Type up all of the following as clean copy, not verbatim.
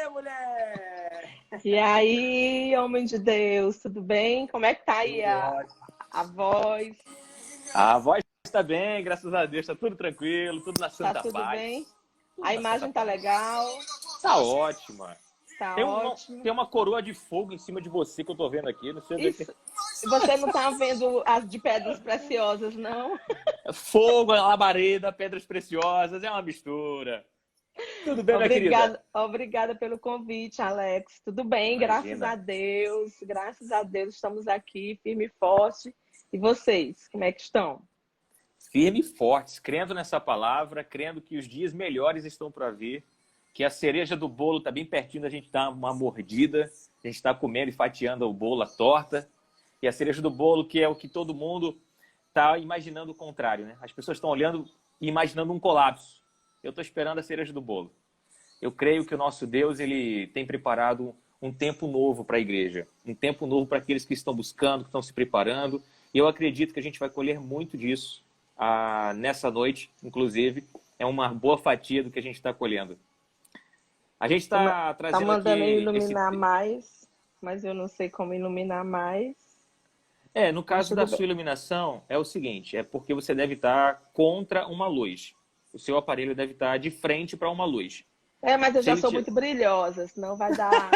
aí, mulher? E aí, homem de Deus, tudo bem? Como é que tá aí Tudo ótimo. a voz? A voz está bem, graças a Deus. Está tudo tranquilo, tudo na Tá santa tudo bem? paz. Tudo A na santa imagem tá paz. legal? Tá ótima. Tá Tem, ótimo. tem uma coroa de fogo em cima de você que eu tô vendo aqui. Não sei onde é que Isso, você não tá vendo as de pedras preciosas, não? é. Fogo, labareda, pedras preciosas, é uma mistura. Tudo bem, minha querida? Obrigada pelo convite, Alex. Tudo bem, graças Imagina. a Deus. Graças a Deus estamos aqui, firme e forte. E vocês, como é que estão? Firme e fortes, crendo nessa palavra, crendo que os dias melhores estão para vir, que a cereja do bolo está bem pertinho da gente dar uma mordida, a gente está comendo e fatiando o bolo, a torta, e a cereja do bolo, que é o que todo mundo está imaginando o contrário, né? As pessoas estão olhando e imaginando um colapso. Eu estou esperando a cereja do bolo. Eu creio que o nosso Deus ele tem preparado um tempo novo para a igreja, um tempo novo para aqueles que estão buscando, que estão se preparando, e eu acredito que a gente vai colher muito disso nessa noite, inclusive, é uma boa fatia do que a gente está colhendo. A gente está Tá trazendo mandando eu aqui iluminar mais, mas eu não sei como iluminar mais. No Mas caso da tudo bem. sua iluminação, é o seguinte, é porque você deve estar contra uma luz. O seu aparelho deve estar de frente para uma luz. Mas eu Se já ele sou te... muito brilhosa, senão vai dar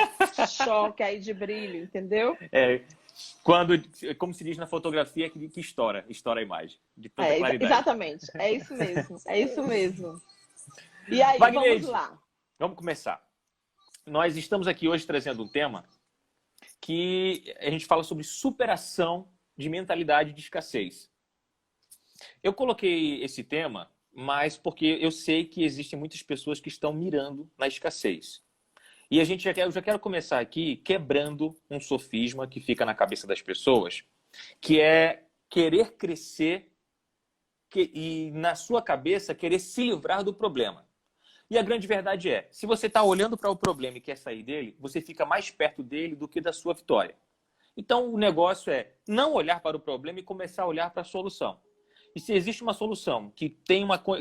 choque aí de brilho, entendeu? é, quando, como se diz na fotografia, que estoura a imagem, de tanta claridade. Exatamente, é isso mesmo, é isso mesmo. E aí, vamos Wagner, lá. vamos começar. Nós estamos aqui hoje trazendo um tema que a gente fala sobre superação de mentalidade de escassez. Eu coloquei esse tema, mas porque eu sei que existem muitas pessoas que estão mirando na escassez. E eu já quero começar aqui quebrando um sofisma que fica na cabeça das pessoas, que é querer crescer e na sua cabeça querer se livrar do problema. E a grande verdade é, se você está olhando para o problema e quer sair dele, você fica mais perto dele do que da sua vitória. Então o negócio é não olhar para o problema e começar a olhar para a solução. E se existe uma solução que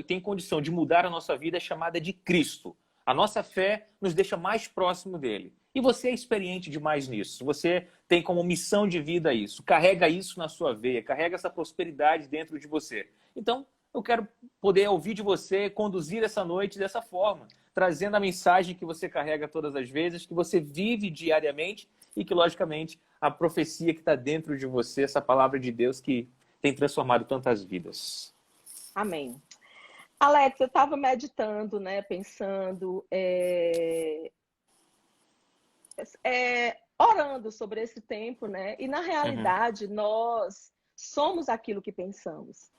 tem condição de mudar a nossa vida, é chamada de Cristo. A nossa fé nos deixa mais próximo dele. E você é experiente demais nisso. Você tem como missão de vida isso. Carrega isso na sua veia. Carrega essa prosperidade dentro de você. Então, eu quero poder ouvir de você, conduzir essa noite dessa forma. Trazendo a mensagem que você carrega todas as vezes, que você vive diariamente e que, logicamente, a profecia que está dentro de você, essa palavra de Deus que tem transformado tantas vidas. Amém. Alex, eu estava meditando, né, pensando, orando sobre esse tempo, né? E na Uhum. realidade nós somos aquilo que pensamos.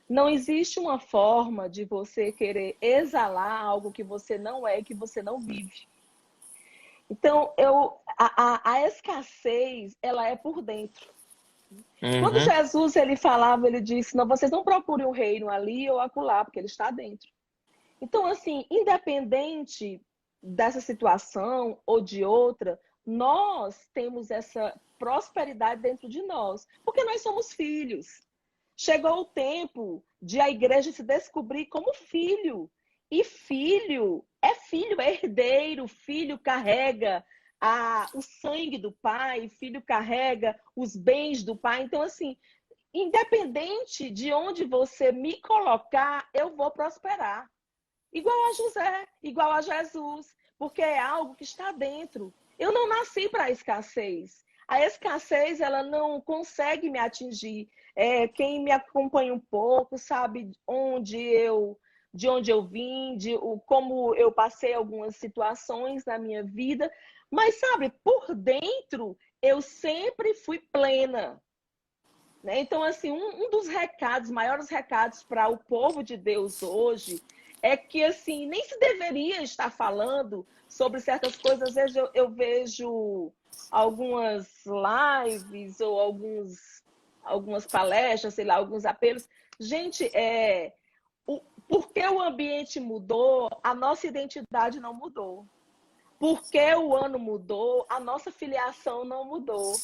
Não existe uma forma de você querer exalar algo que você não é e que você não vive. Então, a escassez, ela é por dentro. Quando Uhum. Jesus ele falava, ele disse: não, vocês não procurem o reino ali ou acolá, porque ele está dentro. Então, assim, independente dessa situação ou de outra, nós temos essa prosperidade dentro de nós, porque nós somos filhos. Chegou o tempo de a igreja se descobrir como filho. E filho, é herdeiro, filho carrega o sangue do pai, filho carrega os bens do pai. Então, assim, independente de onde você me colocar, eu vou prosperar. Igual a José, igual a Jesus, porque é algo que está dentro. Eu não nasci para a escassez. A escassez, ela não consegue me atingir. Quem me acompanha um pouco sabe de onde eu vim, como eu passei algumas situações na minha vida. Mas, sabe, por dentro, eu sempre fui plena. Né? Então, assim, um dos recados, maiores recados para o povo de Deus hoje é que, assim, nem se deveria estar falando sobre certas coisas. Às vezes eu vejo algumas lives ou algumas palestras, sei lá, alguns apelos. Gente, porque o ambiente mudou, a nossa identidade não mudou. Porque o ano mudou, a nossa filiação não mudou.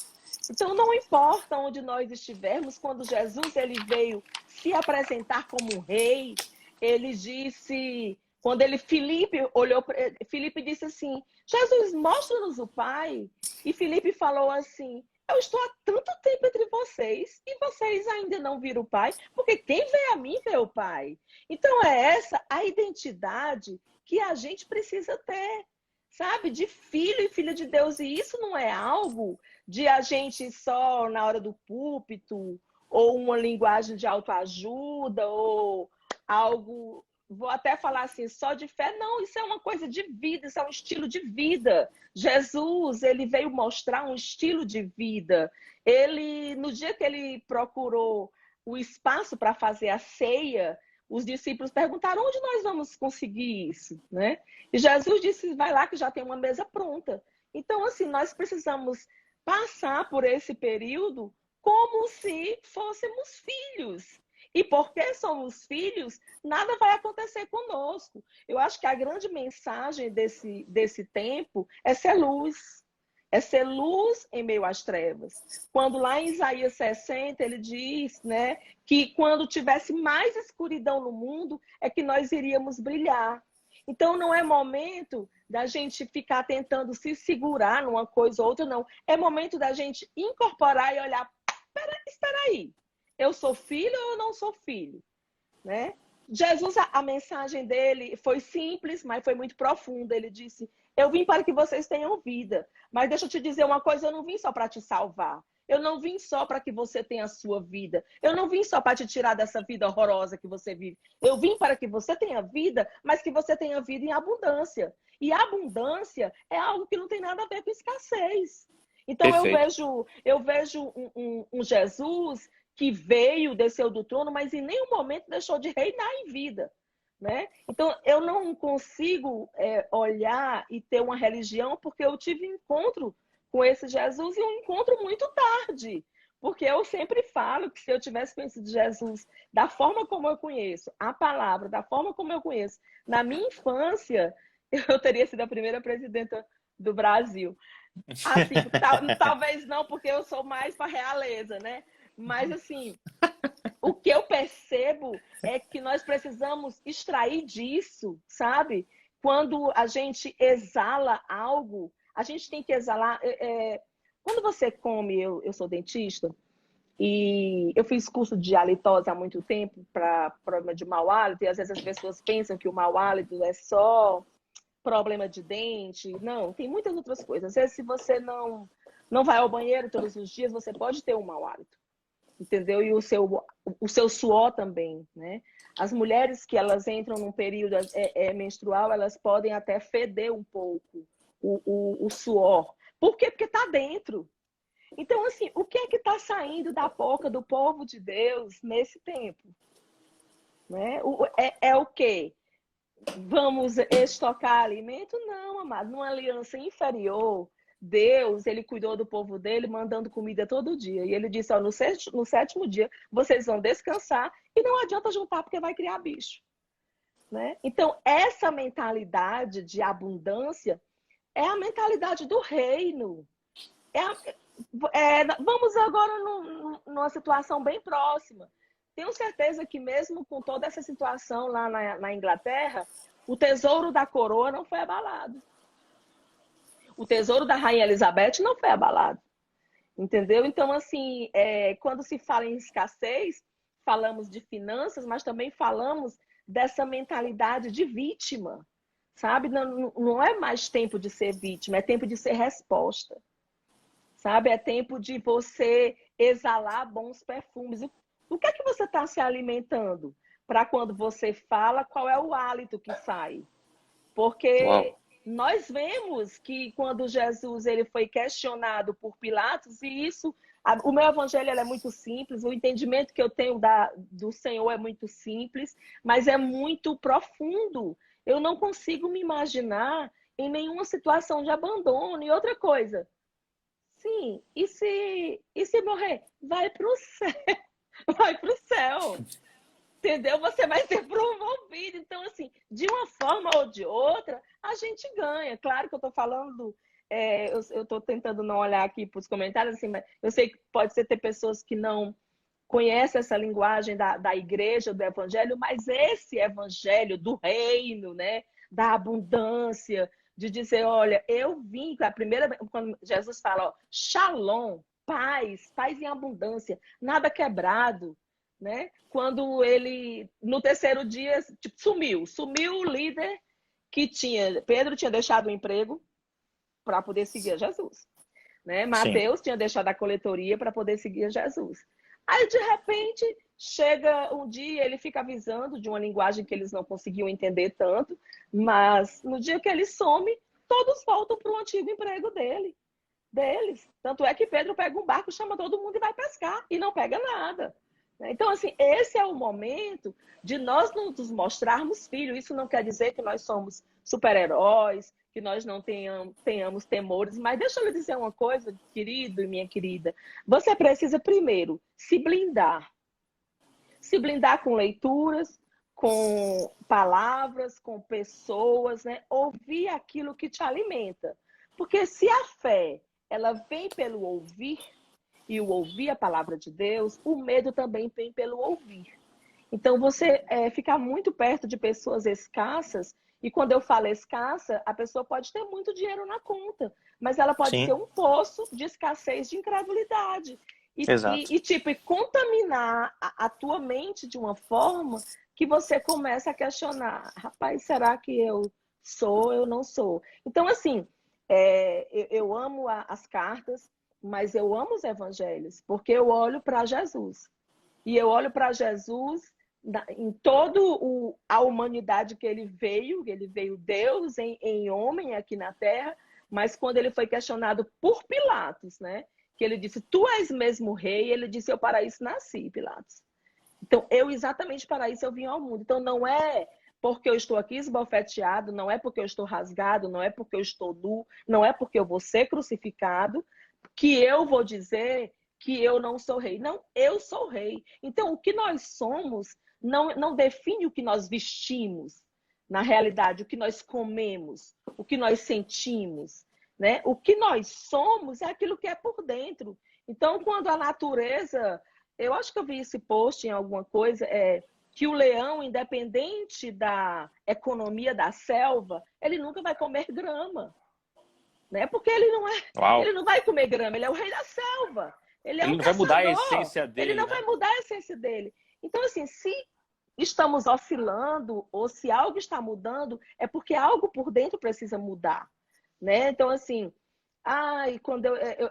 Então, não importa onde nós estivermos, quando Jesus ele veio se apresentar como um rei, ele disse Quando Filipe olhou, Filipe disse assim, Jesus, mostra-nos o Pai. E Filipe falou assim, eu estou há tanto tempo entre vocês e vocês ainda não viram o Pai, porque quem vê a mim vê o Pai. Então é essa a identidade que a gente precisa ter, sabe? De filho e filha de Deus. E isso não é algo de a gente só na hora do púlpito, ou uma linguagem de autoajuda, ou algo, vou até falar assim, só de fé. Não, isso é uma coisa de vida, isso é um estilo de vida. Jesus, ele veio mostrar um estilo de vida. Ele, no dia que ele procurou o espaço para fazer a ceia, os discípulos perguntaram, onde nós vamos conseguir isso, né? E Jesus disse, vai lá que já tem uma mesa pronta. Então, assim, nós precisamos passar por esse período como se fôssemos filhos. E porque somos filhos, nada vai acontecer conosco. Eu acho que a grande mensagem desse tempo é ser luz. É ser luz em meio às trevas. Quando lá em Isaías 60, ele diz, né, que quando tivesse mais escuridão no mundo, é que nós iríamos brilhar. Então, não é momento da gente ficar tentando se segurar numa coisa ou outra, não. É momento da gente incorporar e olhar, espera aí, eu sou filho ou eu não sou filho? Né? Jesus, a mensagem dele foi simples, mas foi muito profunda. Ele disse, eu vim para que vocês tenham vida. Mas deixa eu te dizer uma coisa, eu não vim só para te salvar. Eu não vim só para que você tenha a sua vida. Eu não vim só para te tirar dessa vida horrorosa que você vive. Eu vim para que você tenha vida, mas que você tenha vida em abundância. E abundância é algo que não tem nada a ver com escassez. Então Perfeito. eu vejo um Jesus que veio, desceu do trono, mas em nenhum momento deixou de reinar em vida. Né? Então, eu não consigo olhar e ter uma religião porque eu tive encontro com esse Jesus e um encontro muito tarde. Porque eu sempre falo que se eu tivesse conhecido Jesus da forma como eu conheço, a palavra, da forma como eu conheço, na minha infância, eu teria sido a primeira presidenta do Brasil. Assim, talvez não, porque eu sou mais para realeza, né? Mas, assim, o que eu percebo é que nós precisamos extrair disso, sabe? Quando a gente exala algo, a gente tem que exalar. Quando você come, eu sou dentista, e eu fiz curso de halitose há muito tempo para problema de mau hálito, e às vezes as pessoas pensam que o mau hálito é só problema de dente. Não, tem muitas outras coisas. Às vezes, se você não vai ao banheiro todos os dias, você pode ter um mau hálito. Entendeu? E o seu suor também, né? As mulheres que elas entram num período menstrual, elas podem até feder um pouco o suor. Por quê? Porque está dentro. Então, assim, o que é que está saindo da boca do povo de Deus nesse tempo? Né? É o quê? Vamos estocar alimento? Não, amado. Numa aliança inferior, Deus, ele cuidou do povo dele, mandando comida todo dia. E ele disse, ó, no sétimo dia, vocês vão descansar e não adianta juntar porque vai criar bicho. Né? Então, essa mentalidade de abundância é a mentalidade do reino. Vamos agora numa situação bem próxima. Tenho certeza que mesmo com toda essa situação lá na Inglaterra, o tesouro da coroa não foi abalado. O tesouro da Rainha Elizabeth não foi abalado. Entendeu? Então, assim, quando se fala em escassez, falamos de finanças, mas também falamos dessa mentalidade de vítima. Sabe? Não é mais tempo de ser vítima, é tempo de ser resposta. Sabe? É tempo de você exalar bons perfumes. O que é que você está se alimentando? Para quando você fala, qual é o hálito que sai? Porque Uau. nós vemos que quando Jesus ele foi questionado por Pilatos, e isso, o meu evangelho é muito simples, o entendimento que eu tenho do Senhor é muito simples, mas é muito profundo. Eu não consigo me imaginar em nenhuma situação de abandono. E outra coisa, sim, e se morrer? Vai para o céu. Vai para o céu. Entendeu? Você vai ser promovido. Então, assim, de uma forma ou de outra, a gente ganha. Claro que eu estou falando, eu estou tentando não olhar aqui para os comentários, assim, mas eu sei que pode ser ter pessoas que não conhece essa linguagem da igreja, do evangelho, mas esse evangelho do reino, né? Da abundância, de dizer, olha, eu vim, a primeira, quando Jesus fala, ó, shalom, paz em abundância, nada quebrado, né? Quando ele, no terceiro dia, tipo, sumiu o líder que Pedro tinha deixado o emprego para poder seguir a Jesus, né? Sim. Mateus tinha deixado a coletoria para poder seguir a Jesus. Aí, de repente, chega um dia, ele fica avisando de uma linguagem que eles não conseguiam entender tanto, mas no dia que ele some, todos voltam para o antigo emprego deles. Tanto é que Pedro pega um barco, chama todo mundo e vai pescar, e não pega nada. Então, assim, esse é o momento de nós nos mostrarmos filhos. Isso não quer dizer que nós somos super-heróis, que nós não tenhamos temores, mas deixa eu lhe dizer uma coisa, querido e minha querida. Você precisa, primeiro, se blindar. Se blindar com leituras, com palavras, com pessoas, né? Ouvir aquilo que te alimenta. Porque se a fé, ela vem pelo ouvir, e o ouvir a palavra de Deus, o medo também vem pelo ouvir. Então, você ficar muito perto de pessoas escassas, e quando eu falo escassa, a pessoa pode ter muito dinheiro na conta, mas ela pode Sim. ser um poço de escassez, de incredulidade. Exato. E contaminar a tua mente de uma forma que você começa a questionar, rapaz, será que eu sou, eu não sou? Então, assim, eu amo as cartas, mas eu amo os evangelhos, porque eu olho para Jesus. E eu olho para Jesus em toda a humanidade que ele veio Deus em homem aqui na Terra, mas quando ele foi questionado por Pilatos, né? Que ele disse, tu és mesmo rei, ele disse, eu para isso nasci, Pilatos. Então, exatamente para isso eu vim ao mundo. Então, não é porque eu estou aqui esbofeteado, não é porque eu estou rasgado, não é porque eu estou nu, não é porque eu vou ser crucificado, que eu vou dizer que eu não sou rei. Não, eu sou rei. Então, o que nós somos não define o que nós vestimos. Na realidade, o que nós comemos, o que nós sentimos, né? O que nós somos é aquilo que é por dentro. Então, quando a natureza... Eu acho que eu vi esse post em alguma coisa, que o leão, independente da economia da selva, ele nunca vai comer grama. Né? Porque Uau. ele não vai comer grama, ele é o rei da selva. Ele é Ele um não vai mudar a caçador. essência Ele dele, não vai né? mudar a essência dele. Então, assim, se estamos oscilando ou se algo está mudando, é porque algo por dentro precisa mudar. Né? Então, assim, quando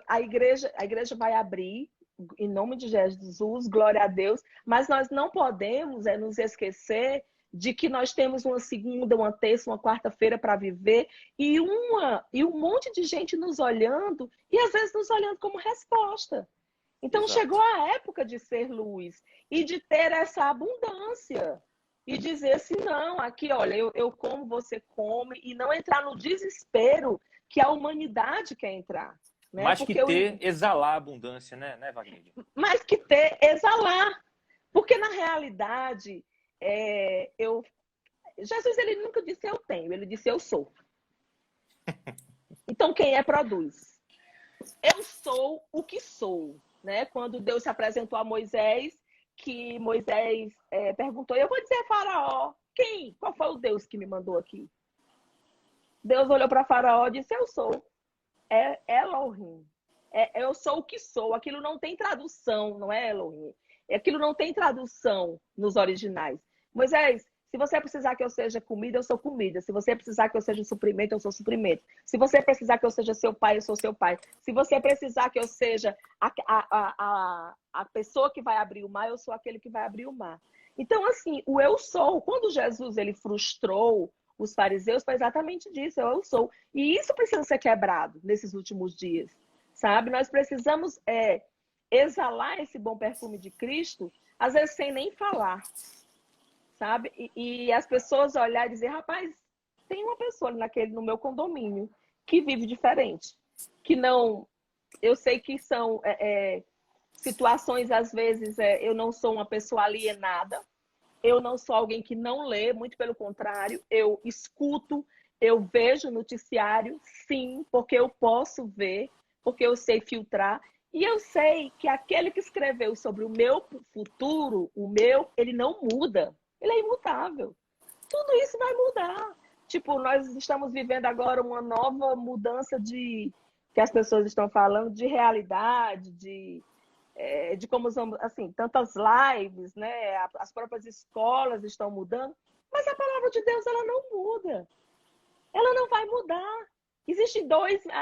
a igreja vai abrir, em nome de Jesus, glória a Deus, mas nós não podemos nos esquecer de que nós temos uma segunda, uma terça, uma quarta-feira para viver e um monte de gente nos olhando e às vezes nos olhando como resposta. Então chegou Exato. a época de ser luz e de ter essa abundância e dizer assim, não, aqui, olha, eu como, você come, e não entrar no desespero que a humanidade quer entrar. Né? Mais que Porque ter, exalar a abundância, né, Wagner? mais que ter, exalar. Porque na realidade, Jesus ele nunca disse eu tenho, ele disse eu sou. Então quem produz. Eu sou o que sou. Né? Quando Deus se apresentou a Moisés, que Moisés perguntou, eu vou dizer a Faraó, quem? Qual foi o Deus que me mandou aqui? Deus olhou para Faraó e disse, eu sou. Elohim. Eu sou o que sou. Aquilo não tem tradução, não é Elohim. Aquilo não tem tradução nos originais. Moisés, se você precisar que eu seja comida, eu sou comida. Se você precisar que eu seja suprimento, eu sou suprimento. Se você precisar que eu seja seu pai, eu sou seu pai. Se você precisar que eu seja a pessoa que vai abrir o mar, eu sou aquele que vai abrir o mar. Então, assim, o eu sou, quando Jesus ele frustrou os fariseus, foi exatamente disso, eu sou. E isso precisa ser quebrado nesses últimos dias, sabe? Nós precisamos exalar esse bom perfume de Cristo, às vezes sem nem falar, sabe? E as pessoas olhar e dizer, rapaz, tem uma pessoa no meu condomínio que vive diferente, que não... Eu sei que são situações, às vezes, eu não sou uma pessoa alienada, eu não sou alguém que não lê, muito pelo contrário, eu escuto, eu vejo noticiário, sim, porque eu posso ver, porque eu sei filtrar. E eu sei que aquele que escreveu sobre o meu futuro, ele não muda. Ele é imutável. Tudo isso vai mudar. Tipo, nós estamos vivendo agora uma nova mudança que as pessoas estão falando de realidade, de como são, assim, tantas lives, né? As próprias escolas estão mudando, mas a palavra de Deus, ela não muda. Ela não vai mudar. Existe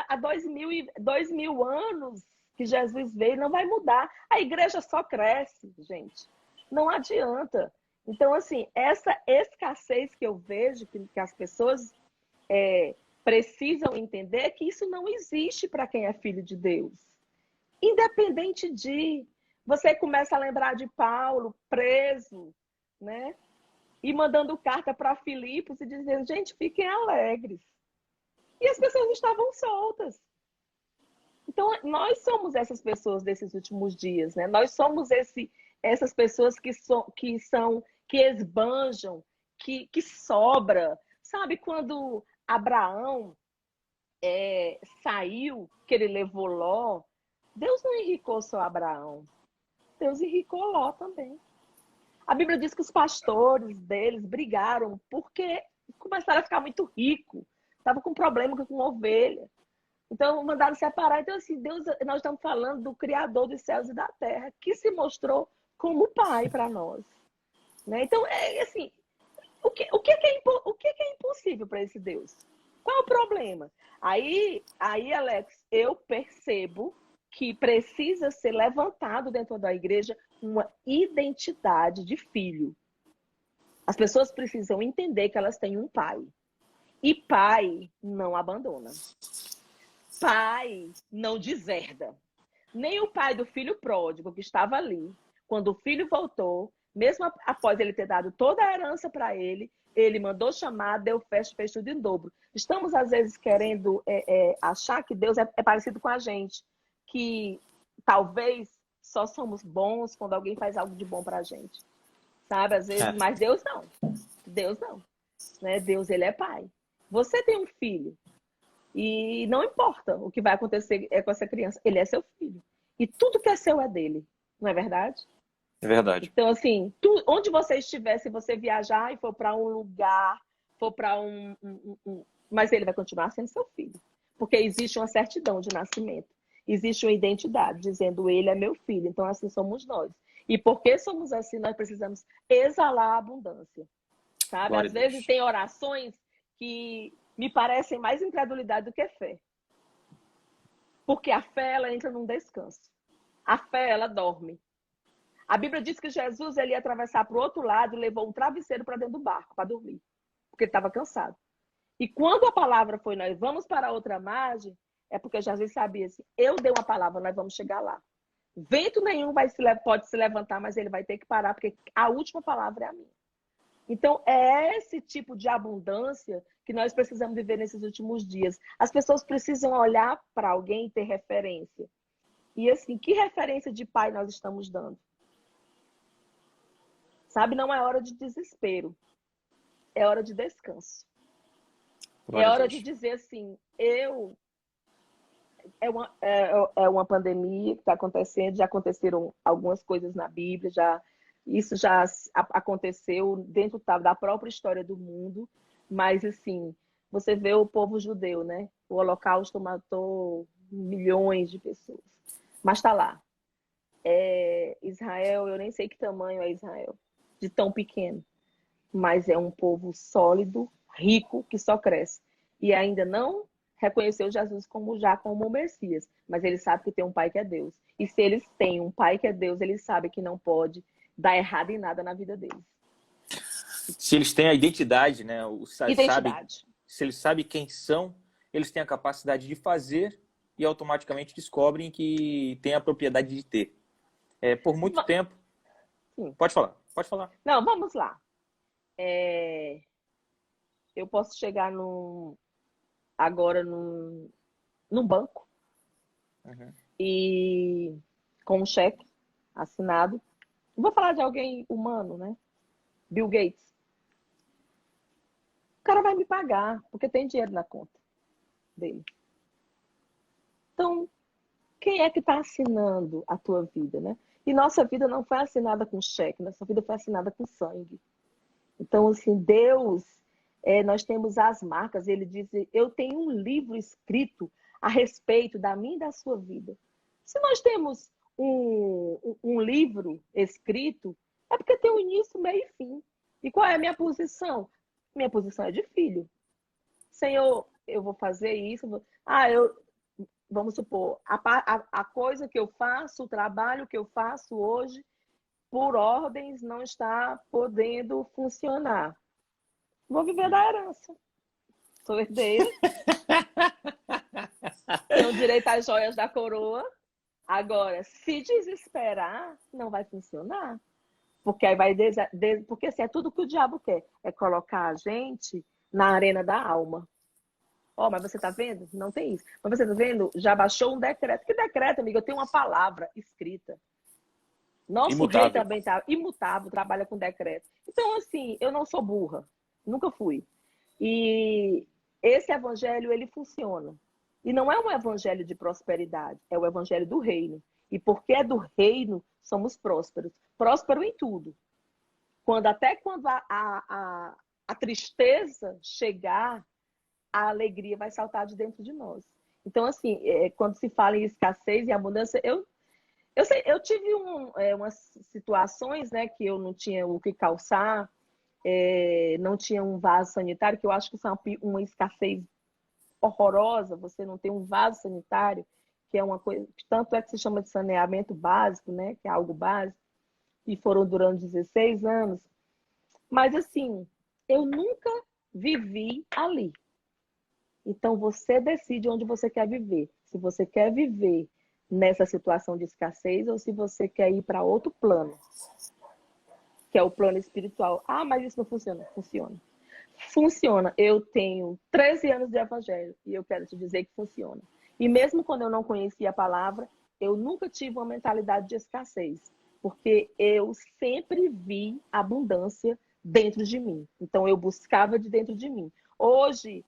há 2000 anos que Jesus veio, não vai mudar. A igreja só cresce, gente. Não adianta. Então, assim, essa escassez que eu vejo, que as pessoas precisam entender, que isso não existe para quem é filho de Deus. Independente de... Você começa a lembrar de Paulo, preso, né? E mandando carta para Filipos e dizendo, gente, fiquem alegres. E as pessoas estavam soltas. Então, nós somos essas pessoas desses últimos dias, né? Nós somos essas pessoas que esbanjam, que sobra. Sabe quando Abraão saiu, que ele levou Ló? Deus não enricou só Abraão. Deus enricou Ló também. A Bíblia diz que os pastores deles brigaram porque começaram a ficar muito ricos. Estava com problema com ovelha. Então, mandaram separar. Então, assim, Deus, nós estamos falando do Criador dos céus e da terra, que se mostrou como Pai para nós. Né? Então, assim, o que é impossível para esse Deus? Qual é o problema? Aí, Alex, eu percebo que precisa ser levantado dentro da igreja uma identidade de filho. As pessoas precisam entender que elas têm um pai. E pai não abandona. Pai não deserda. Nem o pai do filho pródigo que estava ali, quando o filho voltou, mesmo após ele ter dado toda a herança para ele mandou chamar, deu festa, fez tudo em dobro. Estamos, às vezes, querendo achar que Deus é parecido com a gente, que talvez só somos bons quando alguém faz algo de bom para a gente. Sabe, às vezes, mas Deus não. Deus não. Né? Deus, ele é pai. Você tem um filho, e não importa o que vai acontecer com essa criança, ele é seu filho. E tudo que é seu é dele, não é verdade? É verdade. Então, assim, onde você estiver, se você viajar e for para um lugar, for para mas ele vai continuar sendo seu filho. Porque existe uma certidão de nascimento. Existe uma identidade, dizendo ele é meu filho. Então, assim somos nós. E porque somos assim, nós precisamos exalar a abundância. Sabe? Glória Às a vezes Deus. tem orações que me parecem mais incredulidade do que fé. Porque a fé, ela entra num descanso. A fé, ela dorme. A Bíblia diz que Jesus ele ia atravessar para o outro lado e levou um travesseiro para dentro do barco, para dormir. Porque ele estava cansado. E quando a palavra foi, nós vamos para outra margem, é porque Jesus sabia assim, eu dei uma palavra, nós vamos chegar lá. Vento nenhum pode se levantar, mas ele vai ter que parar, porque a última palavra é a minha. Então, é esse tipo de abundância que nós precisamos viver nesses últimos dias. As pessoas precisam olhar para alguém e ter referência. E assim, que referência de pai nós estamos dando? Sabe, não é hora de desespero. É hora de descanso. É Glória a hora de Deus. dizer assim, é uma pandemia que está acontecendo, já aconteceram algumas coisas na Bíblia, isso já aconteceu dentro da própria história do mundo, mas assim, você vê o povo judeu, né? O Holocausto matou milhões de pessoas, mas está lá. Israel, eu nem sei que tamanho é Israel, de tão pequeno, mas é um povo sólido, rico, que só cresce. E ainda não reconheceu Jesus como o Messias, mas ele sabe que tem um pai que é Deus. E se eles têm um pai que é Deus, eles sabem que não pode dar errado em nada na vida deles. Se eles têm a identidade, né? Identidade. Se eles sabem quem são, eles têm a capacidade de fazer e automaticamente descobrem que tem a propriedade de ter. Por muito tempo. Sim. Pode falar, pode falar. Não, vamos lá. Eu posso chegar agora num banco e com um cheque assinado. Vou falar de alguém humano, né? Bill Gates. O cara vai me pagar, porque tem dinheiro na conta dele. Então, Quem é que está assinando a tua vida, né? E nossa vida não foi assinada com cheque, nossa vida foi assinada com sangue. Então, assim, Deus, nós temos as marcas. Ele diz, eu tenho um livro escrito a respeito da minha e da sua vida. Se nós temos um livro escrito, é porque tem um início, meio e fim. E qual é a minha posição? Minha posição é de filho. Senhor, eu vou fazer isso. Vamos supor, a coisa que eu faço, o trabalho que eu faço hoje, por ordens, não está podendo funcionar. Vou viver da herança. Sou herdeira. Tenho direito às joias da coroa. Agora, se desesperar, não vai funcionar. Porque aí vai porque assim, é tudo que o diabo quer. É colocar a gente na arena da alma. Ó, mas você tá vendo? Não tem isso. Mas você tá vendo? Já baixou um decreto. Que decreto, amiga? Eu tenho uma palavra escrita. Nosso rei Imutável. também tá imutável, trabalha com decreto. Então, assim, eu não sou burra. Nunca fui. E esse evangelho, ele funciona. E não é um evangelho de prosperidade, é o evangelho do reino. E porque é do reino, somos prósperos. Próspero em tudo. Até quando a tristeza chegar, a alegria vai saltar de dentro de nós. Então, assim, quando se fala em escassez e abundância, eu tive umas situações, né, que eu não tinha o que calçar, não tinha um vaso sanitário, que eu acho que isso é uma escassez horrorosa, você não tem um vaso sanitário, que é uma coisa, tanto é que se chama de saneamento básico, né, que é algo básico, e foram durante 16 anos. Mas, assim, eu nunca vivi ali. Então, você decide onde você quer viver. Se você quer viver nessa situação de escassez ou se você quer ir para outro plano, que é o plano espiritual. Ah, mas isso não funciona. Funciona. Funciona. Eu tenho 13 anos de evangelho e eu quero te dizer que funciona. E mesmo quando eu não conhecia a palavra, eu nunca tive uma mentalidade de escassez, porque eu sempre vi abundância dentro de mim. Então, eu buscava de dentro de mim. Hoje,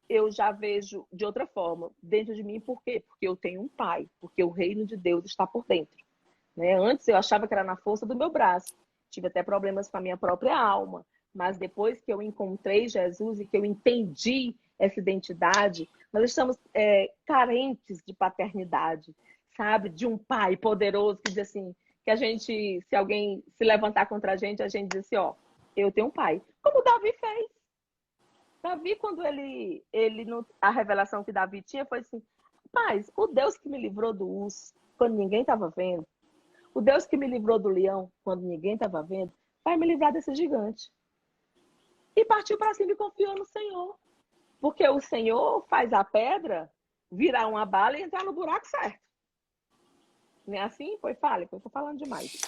eu já vejo de outra forma dentro de mim. Por quê? Porque eu tenho um pai, porque o reino de Deus está por dentro. Né? Antes eu achava que era na força do meu braço. Tive até problemas com a minha própria alma. Mas depois que eu encontrei Jesus e que eu entendi essa identidade, nós estamos carentes de paternidade, sabe? De um pai poderoso que diz assim, que a gente, se alguém se levantar contra a gente diz assim, ó, eu tenho um pai. Como Davi fez. Davi, quando a revelação que Davi tinha foi assim, rapaz, o Deus que me livrou do urso, quando ninguém estava vendo, o Deus que me livrou do leão, quando ninguém estava vendo, vai me livrar desse gigante. E partiu para cima e confiou no Senhor. Porque o Senhor faz a pedra virar uma bala e entrar no buraco certo. Não é assim? Foi falha, eu tô falando demais.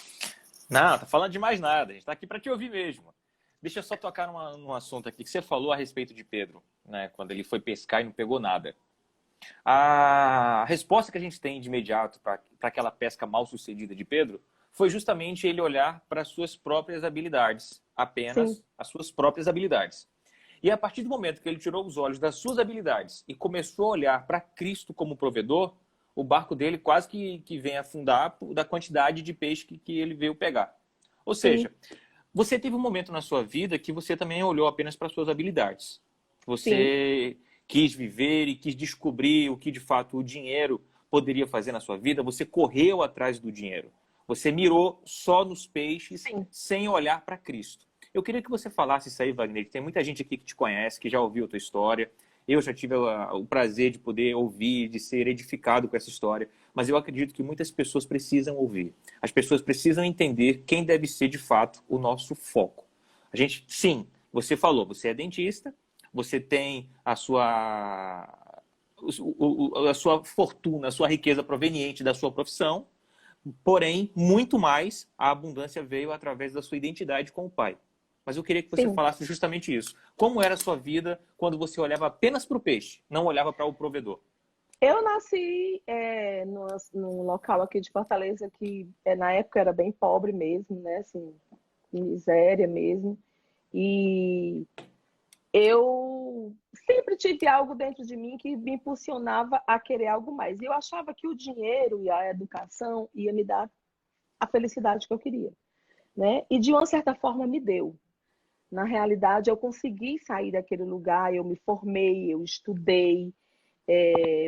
Não, tá falando de mais nada. A gente tá aqui para te ouvir mesmo. Deixa eu só tocar num assunto aqui que você falou a respeito de Pedro, né? Quando ele foi pescar e não pegou nada. A resposta que a gente tem de imediato para aquela pesca mal sucedida de Pedro foi justamente ele olhar para as suas próprias habilidades, apenas Sim. as suas próprias habilidades. E a partir do momento que ele tirou os olhos das suas habilidades e começou a olhar para Cristo como provedor, o barco dele quase que vem afundar da quantidade de peixe que ele veio pegar. Ou Sim. seja, você teve um momento na sua vida que você também olhou apenas para suas habilidades. Sim. Você quis viver e quis descobrir o que de fato o dinheiro poderia fazer na sua vida. Você correu atrás do dinheiro. Você mirou só nos peixes, Sim. sem olhar para Cristo. Eu queria que você falasse isso aí, Wagner. Tem muita gente aqui que te conhece, que já ouviu a tua história. Eu já tive o prazer de poder ouvir, de ser edificado com essa história. Mas eu acredito que muitas pessoas precisam ouvir. As pessoas precisam entender quem deve ser, de fato, o nosso foco. A gente, sim, você falou, você é dentista, você tem a sua fortuna, a sua riqueza proveniente da sua profissão, porém, muito mais, a abundância veio através da sua identidade com o Pai. Mas eu queria que você Sim. falasse justamente isso. Como era a sua vida quando você olhava apenas para o peixe, não olhava para o provedor? Eu nasci num local aqui de Fortaleza que na época era bem pobre mesmo, né? Assim, miséria mesmo. E eu eu sempre tive algo dentro de mim que me impulsionava a querer algo mais. E eu achava que o dinheiro e a educação ia me dar a felicidade que eu queria, né? E de uma certa forma me deu. Na realidade, eu consegui sair daquele lugar, eu me formei, eu estudei,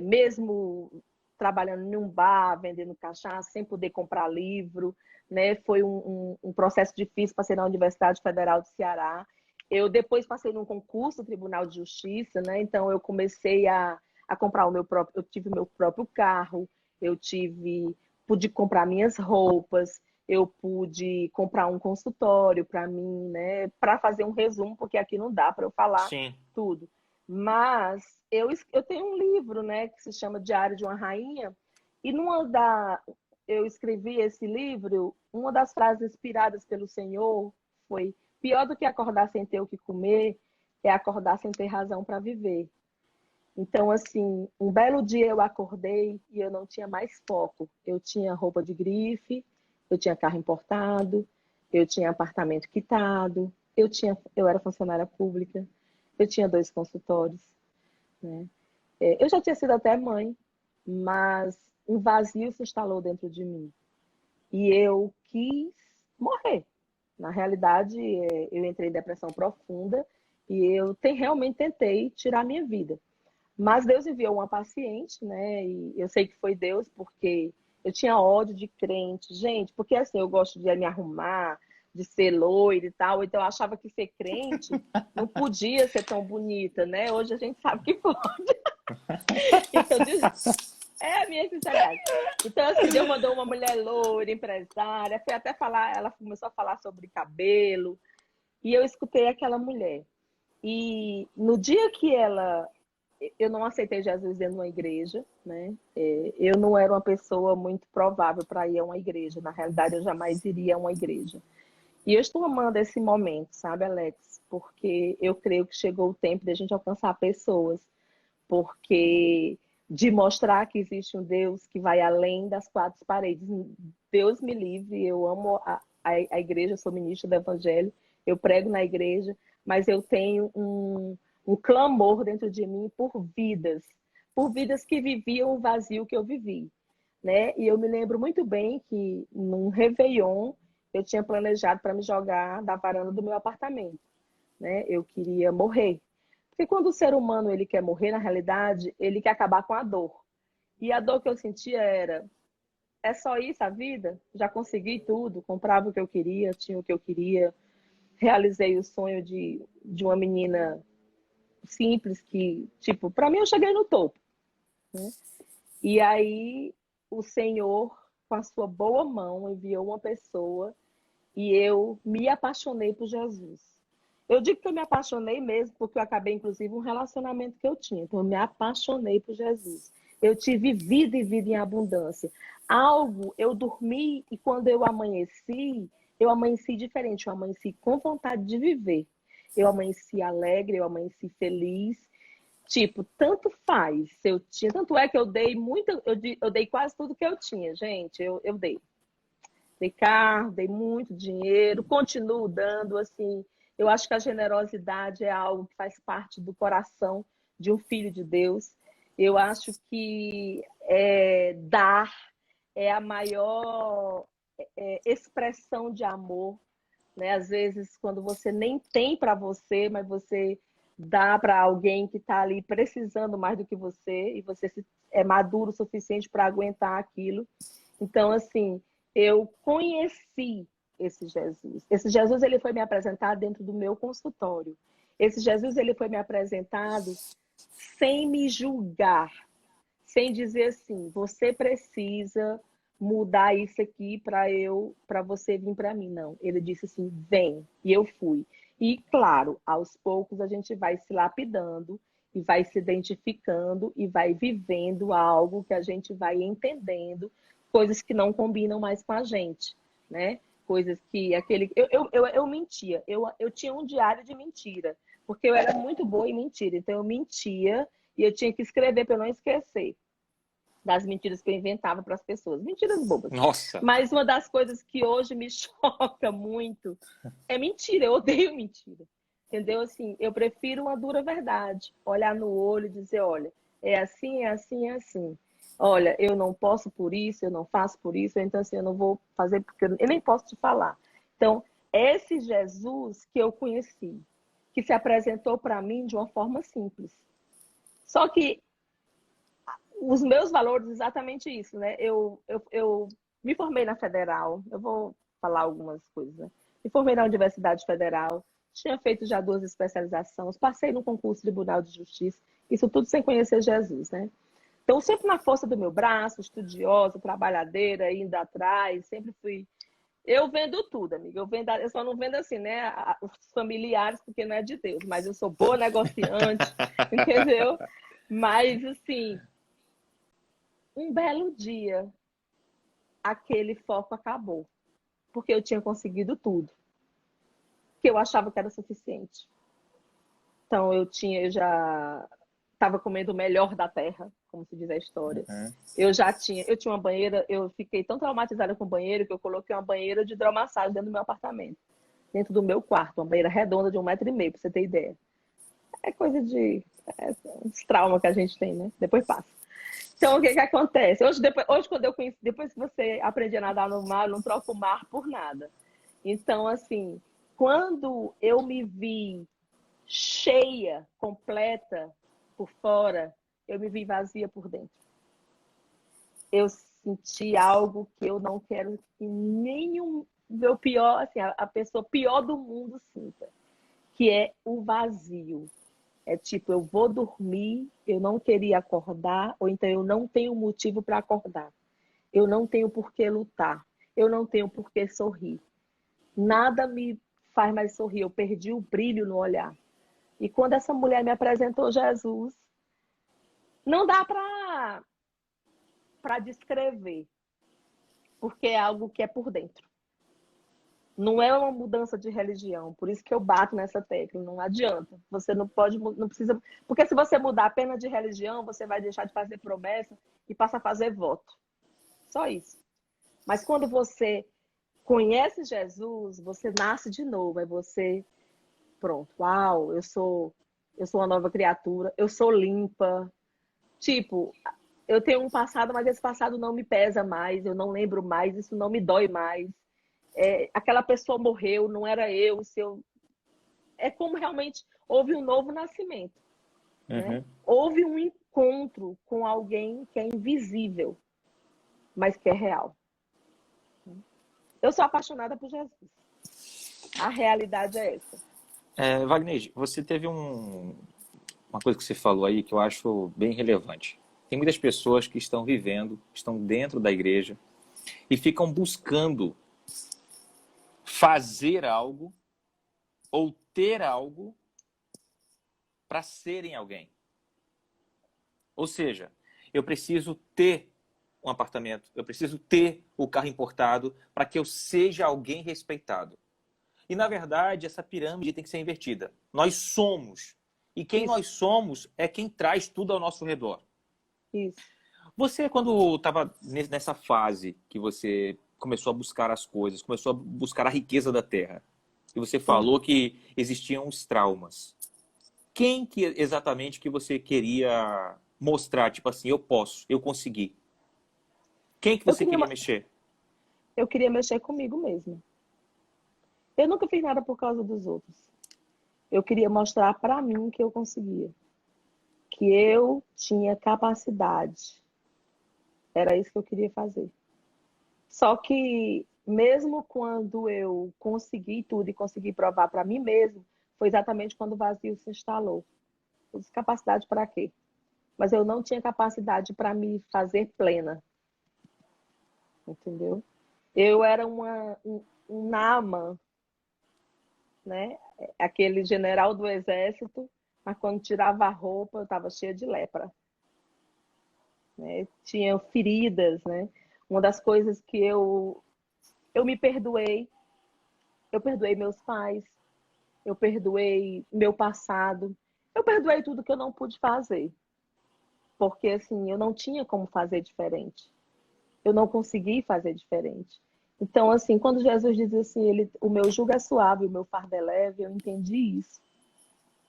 mesmo trabalhando em um bar, vendendo cachaça, sem poder comprar livro, né? Foi um processo difícil, passei na Universidade Federal do Ceará. Eu depois passei num concurso do Tribunal de Justiça, né? Então eu comecei a comprar o meu próprio, eu tive o meu próprio carro, pude comprar minhas roupas, eu pude comprar um consultório para mim, né? Para fazer um resumo, porque aqui não dá para eu falar Sim. tudo. Mas eu tenho um livro, né, que se chama Diário de uma Rainha, e eu escrevi esse livro, uma das frases inspiradas pelo Senhor foi: pior do que acordar sem ter o que comer é acordar sem ter razão para viver. Então, assim, um belo dia eu acordei e eu não tinha mais foco. Eu tinha roupa de grife, eu tinha carro importado, eu tinha apartamento quitado, eu era funcionária pública, eu tinha 2 consultórios, né? Eu já tinha sido até mãe, mas um vazio se instalou dentro de mim e eu quis morrer. Na realidade, eu entrei em depressão profunda e realmente tentei tirar a minha vida. Mas Deus enviou uma paciente, né? E eu sei que foi Deus, porque eu tinha ódio de crente. Gente, porque assim, eu gosto de me arrumar, de ser loira e tal. Então eu achava que ser crente não podia ser tão bonita, né? Hoje a gente sabe que pode. Então, é a minha sinceridade. Então, assim, Deus mandou uma mulher loira, empresária, foi até falar, ela começou a falar sobre cabelo, e eu escutei aquela mulher. E no dia que eu não aceitei Jesus dentro de uma igreja, né? Eu não era uma pessoa muito provável para ir a uma igreja. Na realidade, eu jamais iria a uma igreja. E eu estou amando esse momento, sabe, Alex? Porque eu creio que chegou o tempo de a gente alcançar pessoas, porque de mostrar que existe um Deus que vai além das 4 paredes. Deus me livre, eu amo a igreja, eu sou ministra do Evangelho, eu prego na igreja, mas eu tenho um clamor dentro de mim por vidas que viviam o vazio que eu vivi, né? E eu me lembro muito bem que num Réveillon eu tinha planejado para me jogar da varanda do meu apartamento, né? Eu queria morrer. Porque quando o ser humano ele quer morrer, na realidade, ele quer acabar com a dor. E a dor que eu sentia era: é só isso a vida? Já consegui tudo, comprava o que eu queria, tinha o que eu queria, realizei o sonho de uma menina simples que, tipo, para mim eu cheguei no topo, né? E aí o Senhor, com a sua boa mão, enviou uma pessoa e eu me apaixonei por Jesus. Eu digo que eu me apaixonei mesmo, porque eu acabei, inclusive, um relacionamento que eu tinha. Então, eu me apaixonei por Jesus. Eu tive vida e vida em abundância. Eu dormi e quando eu amanheci diferente. Eu amanheci com vontade de viver. Eu amanheci alegre, eu amanheci feliz. Tipo, tanto faz se eu tinha. Tanto é que eu dei muito, eu dei quase tudo que eu tinha, gente. Eu dei. Dei carro, dei muito dinheiro, continuo dando, assim. Eu acho que a generosidade é algo que faz parte do coração de um filho de Deus. Eu acho que dar é a maior expressão de amor, né? Às vezes, quando você nem tem para você, mas você dá para alguém que está ali precisando mais do que você, e você é maduro o suficiente para aguentar aquilo. Então, assim, eu conheci esse Jesus. Esse Jesus ele foi me apresentado dentro do meu consultório. Esse Jesus ele foi me apresentado sem me julgar, sem dizer assim: você precisa mudar isso aqui para você vir para mim. Não, ele disse assim: vem. E eu fui. E claro, aos poucos a gente vai se lapidando e vai se identificando e vai vivendo algo que a gente vai entendendo, coisas que não combinam mais com a gente, né? Coisas que eu mentia, eu tinha um diário de mentira, porque eu era muito boa em mentira, então eu mentia e eu tinha que escrever para eu não esquecer das mentiras que eu inventava para as pessoas. Mentiras bobas. Nossa. Mas uma das coisas que hoje me choca muito é mentira. Eu odeio mentira. entendeu? Assim, eu prefiro uma dura verdade, olhar no olho e dizer, olha, é assim, é assim, é assim. Olha, eu não posso por isso, eu não faço por isso, então assim, eu não vou fazer porque eu nem posso te falar. Então, esse Jesus que eu conheci, que se apresentou para mim de uma forma simples. Só que os meus valores, exatamente isso, né? Eu me formei na Federal, eu vou falar algumas coisas, né? Me formei na Universidade Federal, tinha feito já 2 especializações, passei no concurso do Tribunal de Justiça, isso tudo sem conhecer Jesus, né? Então, sempre na força do meu braço, estudiosa, trabalhadeira, indo atrás, sempre fui. Eu vendo tudo, amiga. Eu só não vendo assim, né? Os familiares, porque não é de Deus, mas eu sou boa negociante, entendeu? Mas, assim, um belo dia, aquele foco acabou, porque eu tinha conseguido tudo, que eu achava que era suficiente. Então, eu já estava comendo o melhor da terra, como se diz a história. Uhum. Eu tinha uma banheira, eu fiquei tão traumatizada com o banheiro que eu coloquei uma banheira de hidromassagem dentro do meu apartamento, dentro do meu quarto, uma banheira redonda de 1,5 m, para você ter ideia. É coisa de uns traumas que a gente tem, né? Depois passa. Então, o que que acontece? Hoje quando eu conheci, depois que você aprende a nadar no mar, eu não troco o mar por nada. Então, assim, quando eu me vi cheia, completa por fora, eu me vi vazia por dentro. Eu senti algo que eu não quero que nenhum meu pior, assim, a pessoa pior do mundo sinta, que é o vazio. É tipo, eu vou dormir, eu não queria acordar, ou então eu não tenho motivo para acordar. Eu não tenho por que lutar. Eu não tenho por que sorrir. Nada me faz mais sorrir. Eu perdi o brilho no olhar. E quando essa mulher me apresentou Jesus, não dá para descrever, porque é algo que é por dentro. Não é uma mudança de religião, por isso que eu bato nessa tecla, não adianta. Você não pode, não precisa, porque se você mudar apenas de religião, você vai deixar de fazer promessa e passa a fazer voto. Só isso. Mas quando você conhece Jesus, você nasce de novo, aí você, pronto, uau, eu sou uma nova criatura, eu sou limpa. Tipo, eu tenho um passado, mas esse passado não me pesa mais, eu não lembro mais, isso não me dói mais. Aquela pessoa morreu, não era eu, se eu. É como realmente houve um novo nascimento, né? Uhum. Houve um encontro com alguém que é invisível, mas que é real. Eu sou apaixonada por Jesus. A realidade é essa. Wagner, você teve uma coisa que você falou aí que eu acho bem relevante. Tem muitas pessoas que estão vivendo, estão dentro da igreja e ficam buscando fazer algo ou ter algo para serem alguém. Ou seja, eu preciso ter um apartamento, eu preciso ter o carro importado para que eu seja alguém respeitado. E, na verdade, essa pirâmide tem que ser invertida. Nós somos. E quem Isso, nós somos é quem traz tudo ao nosso redor. isso. Você, quando estava nessa fase que você começou a buscar as coisas, começou a buscar a riqueza da terra, e você falou Uhum. que existiam os traumas. Quem que exatamente que você queria mostrar, tipo assim, eu posso, eu consegui? Quem que Eu você queria, queria mexer? eu queria mexer comigo mesma. Eu nunca fiz nada por causa dos outros. Eu queria mostrar para mim que eu conseguia, que eu tinha capacidade. Era isso que eu queria fazer. Só que, mesmo quando eu consegui tudo e consegui provar para mim mesmo, foi exatamente quando o vazio se instalou. Eu disse, capacidade para quê? Mas eu não tinha capacidade para me fazer plena, entendeu? Eu era um Naaman, né? Aquele general do exército, mas quando tirava a roupa, eu estava cheia de lepra, né? Tinha feridas, né? Uma das coisas que eu me perdoei, eu perdoei meus pais, eu perdoei meu passado, eu perdoei tudo que eu não pude fazer, porque assim, eu não tinha como fazer diferente. Eu não consegui fazer diferente. Então, assim, quando Jesus diz assim, o meu jugo é suave, o meu fardo é leve, eu entendi isso.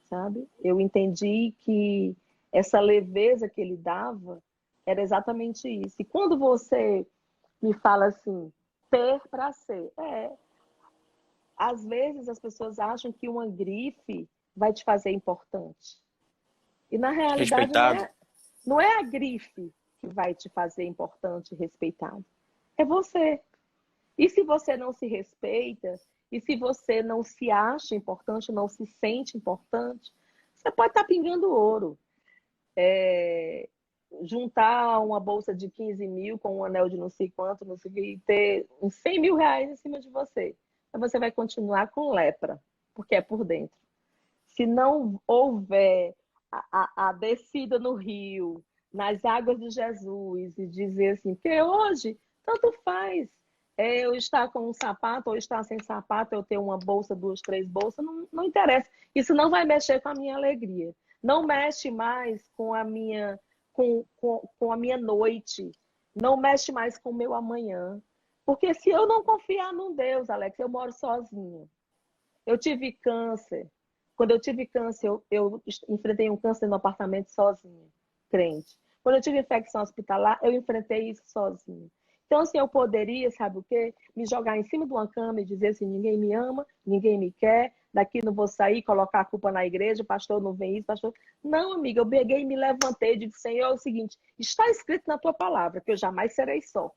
sabe? Eu entendi que essa leveza que ele dava era exatamente isso. E quando você me fala assim, ter para ser, às vezes as pessoas acham que uma grife vai te fazer importante. E na realidade Respeitado. não é a grife que vai te fazer importante e respeitado. É você. E se você não se respeita, e se você não se acha importante, não se sente importante, você pode estar pingando ouro. Juntar uma bolsa de 15 mil com um anel de não sei quanto, não sei o que, e ter uns 100 mil reais em cima de você. Mas você vai continuar com lepra, porque é por dentro. Se não houver a descida no rio, nas águas de Jesus, e dizer assim, porque hoje, tanto faz eu estar com um sapato ou estar sem sapato, eu ter uma bolsa, duas, três bolsas, não interessa. Isso não vai mexer com a minha alegria. Não mexe mais com a minha, com a minha noite. Não mexe mais com o meu amanhã. Porque se eu não confiar num Deus, Alex, eu moro sozinha. Eu tive câncer. Quando eu tive câncer, eu enfrentei um câncer no apartamento sozinha, crente. Quando eu tive infecção hospitalar, eu enfrentei isso sozinha. Então, assim, eu poderia, sabe o quê? Me jogar em cima de uma cama e dizer assim, ninguém me ama, ninguém me quer, daqui não vou sair, colocar a culpa na igreja, pastor não vem isso, pastor... Não, amiga, eu peguei e me levantei e disse, Senhor, é o seguinte, está escrito na tua palavra, que eu jamais serei só.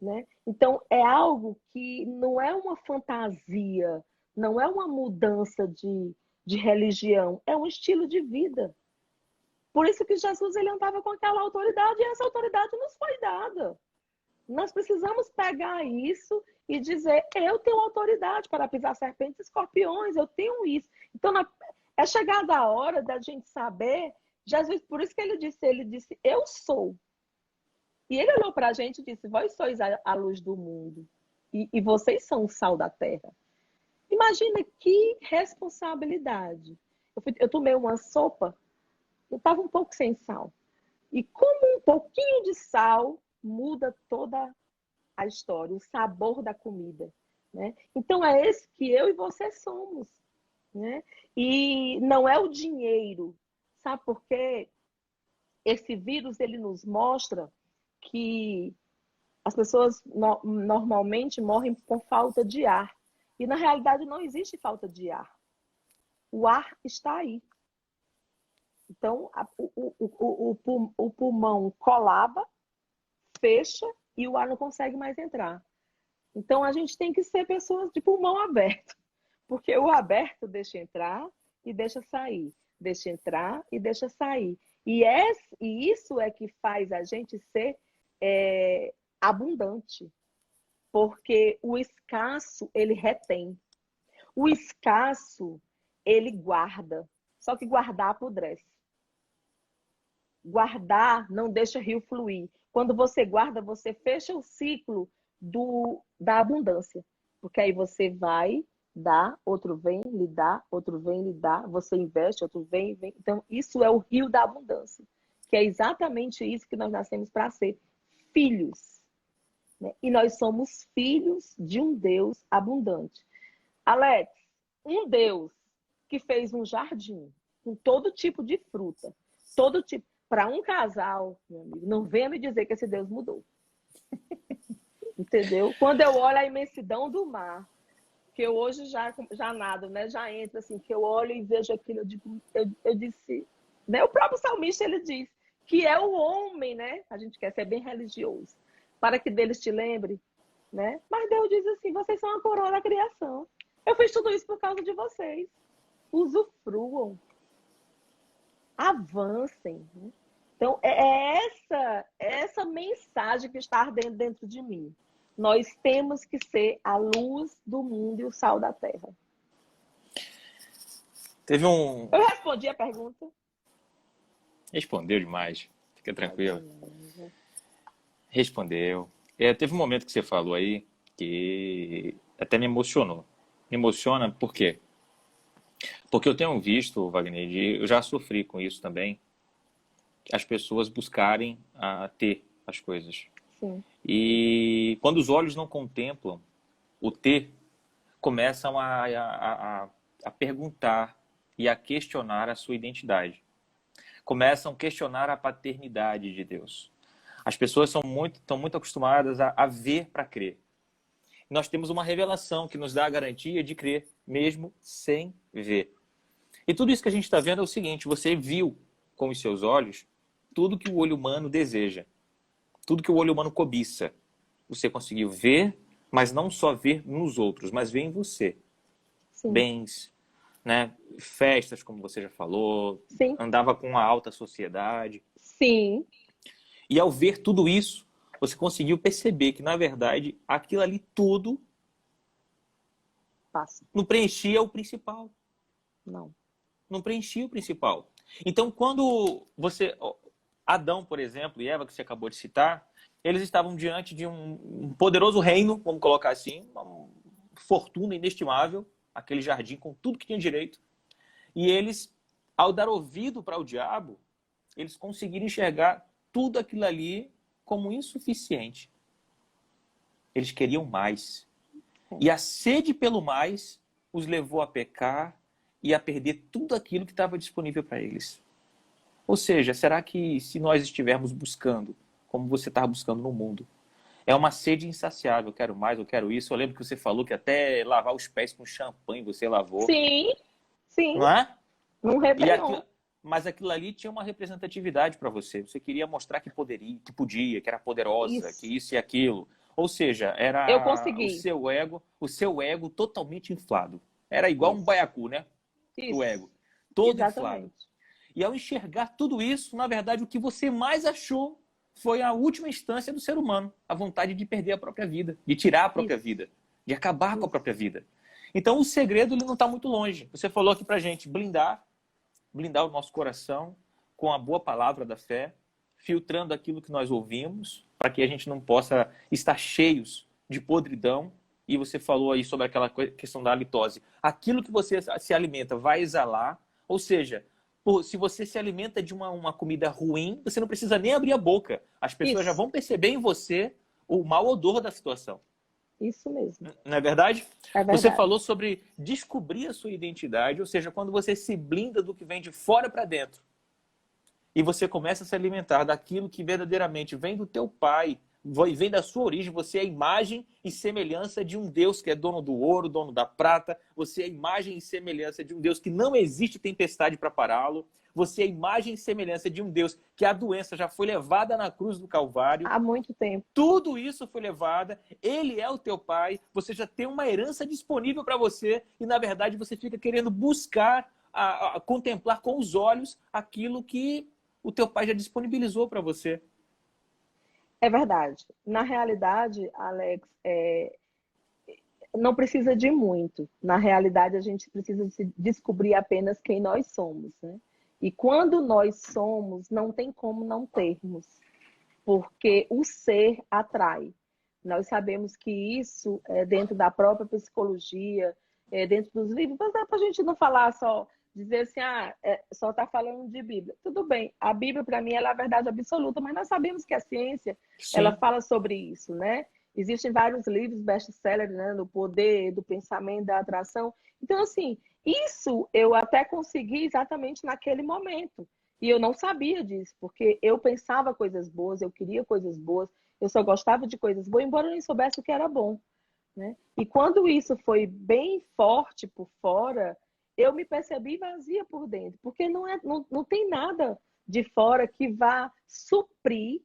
Né? Então, é algo que não é uma fantasia, não é uma mudança de religião, é um estilo de vida. Por isso que Jesus ele andava com aquela autoridade e essa autoridade nos foi dada. Nós precisamos pegar isso e dizer, eu tenho autoridade para pisar serpentes e escorpiões, eu tenho isso. Então, é chegada a hora da gente saber, Jesus, por isso que ele disse, eu sou. E ele olhou para a gente e disse, vós sois a luz do mundo e vocês são o sal da terra. Imagina que responsabilidade. Eu tomei uma sopa, eu estava um pouco sem sal. E como um pouquinho de sal muda toda a história, o sabor da comida. Né? Então é esse que eu e você somos. Né? E não é o dinheiro. Sabe por quê? Esse vírus ele nos mostra que as pessoas normalmente morrem com falta de ar. E na realidade não existe falta de ar. O ar está aí. Então, o pulmão colaba, fecha e o ar não consegue mais entrar. Então, a gente tem que ser pessoas de pulmão aberto, porque o aberto deixa entrar e deixa sair, deixa entrar e deixa sair. E isso é que faz a gente ser abundante, porque o escasso, ele retém. O escasso, ele guarda, só que guardar apodrece. Guardar não deixa o rio fluir. Quando você guarda, você fecha o ciclo da abundância. Porque aí você vai, dá, outro vem, lhe dá, outro vem, lhe dá, você investe, outro vem, vem. Então, isso é o rio da abundância. Que é exatamente isso que nós nascemos para ser. Filhos. Né? E nós somos filhos de um Deus abundante. Alex, um Deus que fez um jardim com todo tipo de fruta, todo tipo, para um casal, meu amigo, não venha me dizer que esse Deus mudou. Entendeu? Quando eu olho a imensidão do mar, que eu hoje já nado, né? Já entro assim, que eu olho e vejo aquilo, eu disse, né? O próprio salmista ele diz que é o homem, né? A gente quer ser bem religioso, para que deles te lembre, né? Mas Deus diz assim, vocês são a coroa da criação. Eu fiz tudo isso por causa de vocês. Usufruam. Avancem. Né? Então, é essa mensagem que está ardendo dentro de mim. Nós temos que ser a luz do mundo e o sal da terra. Teve um... Eu respondi a pergunta. Respondeu demais. Fica tranquilo. Respondeu. Teve um momento que você falou aí que até me emocionou. Me emociona por quê? Porque eu tenho visto, Wagner, eu já sofri com isso também, as pessoas buscarem ter as coisas. Sim. E quando os olhos não contemplam o ter, começam a perguntar e a questionar a sua identidade. Começam a questionar a paternidade de Deus. As pessoas estão muito acostumadas a ver para crer. Nós temos uma revelação que nos dá a garantia de crer, mesmo sem ver. E tudo isso que a gente está vendo é o seguinte: você viu com os seus olhos tudo que o olho humano deseja, tudo que o olho humano cobiça. Você conseguiu ver, mas não só ver nos outros, mas ver em você. Sim. Bens, né? Festas, como você já falou, Sim. andava com a alta sociedade. Sim. E ao ver tudo isso, você conseguiu perceber que, na verdade, aquilo ali tudo Passa. não preenchia o principal. Não preenchia o principal. Então, quando você... Adão, por exemplo, e Eva, que você acabou de citar, eles estavam diante de um poderoso reino, vamos colocar assim, uma fortuna inestimável, aquele jardim com tudo que tinha direito. E eles, ao dar ouvido para o diabo, eles conseguiram enxergar tudo aquilo ali como insuficiente. Eles queriam mais. E a sede pelo mais os levou a pecar e a perder tudo aquilo que estava disponível para eles. Ou seja, será que se nós estivermos buscando, como você está buscando no mundo, é uma sede insaciável, eu quero mais, eu quero isso. Eu lembro que você falou que até lavar os pés com champanhe você lavou. Sim, sim. Não é? Num Réveillon. Mas aquilo ali tinha uma representatividade para você. Você queria mostrar que poderia, que podia, que era poderosa, Isso. que isso e aquilo. Ou seja, era Eu consegui. o seu ego totalmente inflado. Era igual um baiacu, né? Isso. Do ego. Todo Exatamente. inflado. E ao enxergar tudo isso, na verdade, o que você mais achou foi a última instância do ser humano. A vontade de perder a própria vida, de tirar a própria vida, de acabar com a própria vida. Então, o segredo ele não está muito longe. Você falou aqui pra gente blindar o nosso coração com a boa palavra da fé, filtrando aquilo que nós ouvimos, para que a gente não possa estar cheios de podridão. E você falou aí sobre aquela questão da halitose. Aquilo que você se alimenta vai exalar, ou seja, se você se alimenta de uma comida ruim, você não precisa nem abrir a boca. As pessoas já vão perceber em você o mau odor da situação. Isso mesmo. Não é verdade? É verdade. Você falou sobre descobrir a sua identidade, ou seja, quando você se blinda do que vem de fora para dentro e você começa a se alimentar daquilo que verdadeiramente vem do teu pai, vem da sua origem, você é a imagem e semelhança de um Deus que é dono do ouro, dono da prata, você é a imagem e semelhança de um Deus que não existe tempestade para pará-lo, você é a imagem e semelhança de um Deus que a doença já foi levada na cruz do Calvário. Há muito tempo. Tudo isso foi levado, ele é o teu pai, você já tem uma herança disponível para você e, na verdade, você fica querendo buscar, a contemplar com os olhos aquilo que o teu pai já disponibilizou para você. É verdade. Na realidade, Alex, não precisa de muito. Na realidade, a gente precisa se descobrir apenas quem nós somos, né? E quando nós somos, não tem como não termos, porque o ser atrai. Nós sabemos que isso é dentro da própria psicologia, dentro dos livros, mas dá para a gente não falar só, dizer assim, só está falando de Bíblia. Tudo bem, a Bíblia para mim ela é a verdade absoluta, mas nós sabemos que a ciência, ela fala sobre isso, né? Existem vários livros best-sellers, né? Do poder, do pensamento, da atração. Então, assim, isso eu até consegui exatamente naquele momento. E eu não sabia disso, porque eu pensava coisas boas, eu queria coisas boas, eu só gostava de coisas boas, embora eu nem soubesse o que era bom, né? E quando isso foi bem forte por fora, eu me percebi vazia por dentro, porque não tem nada de fora que vá suprir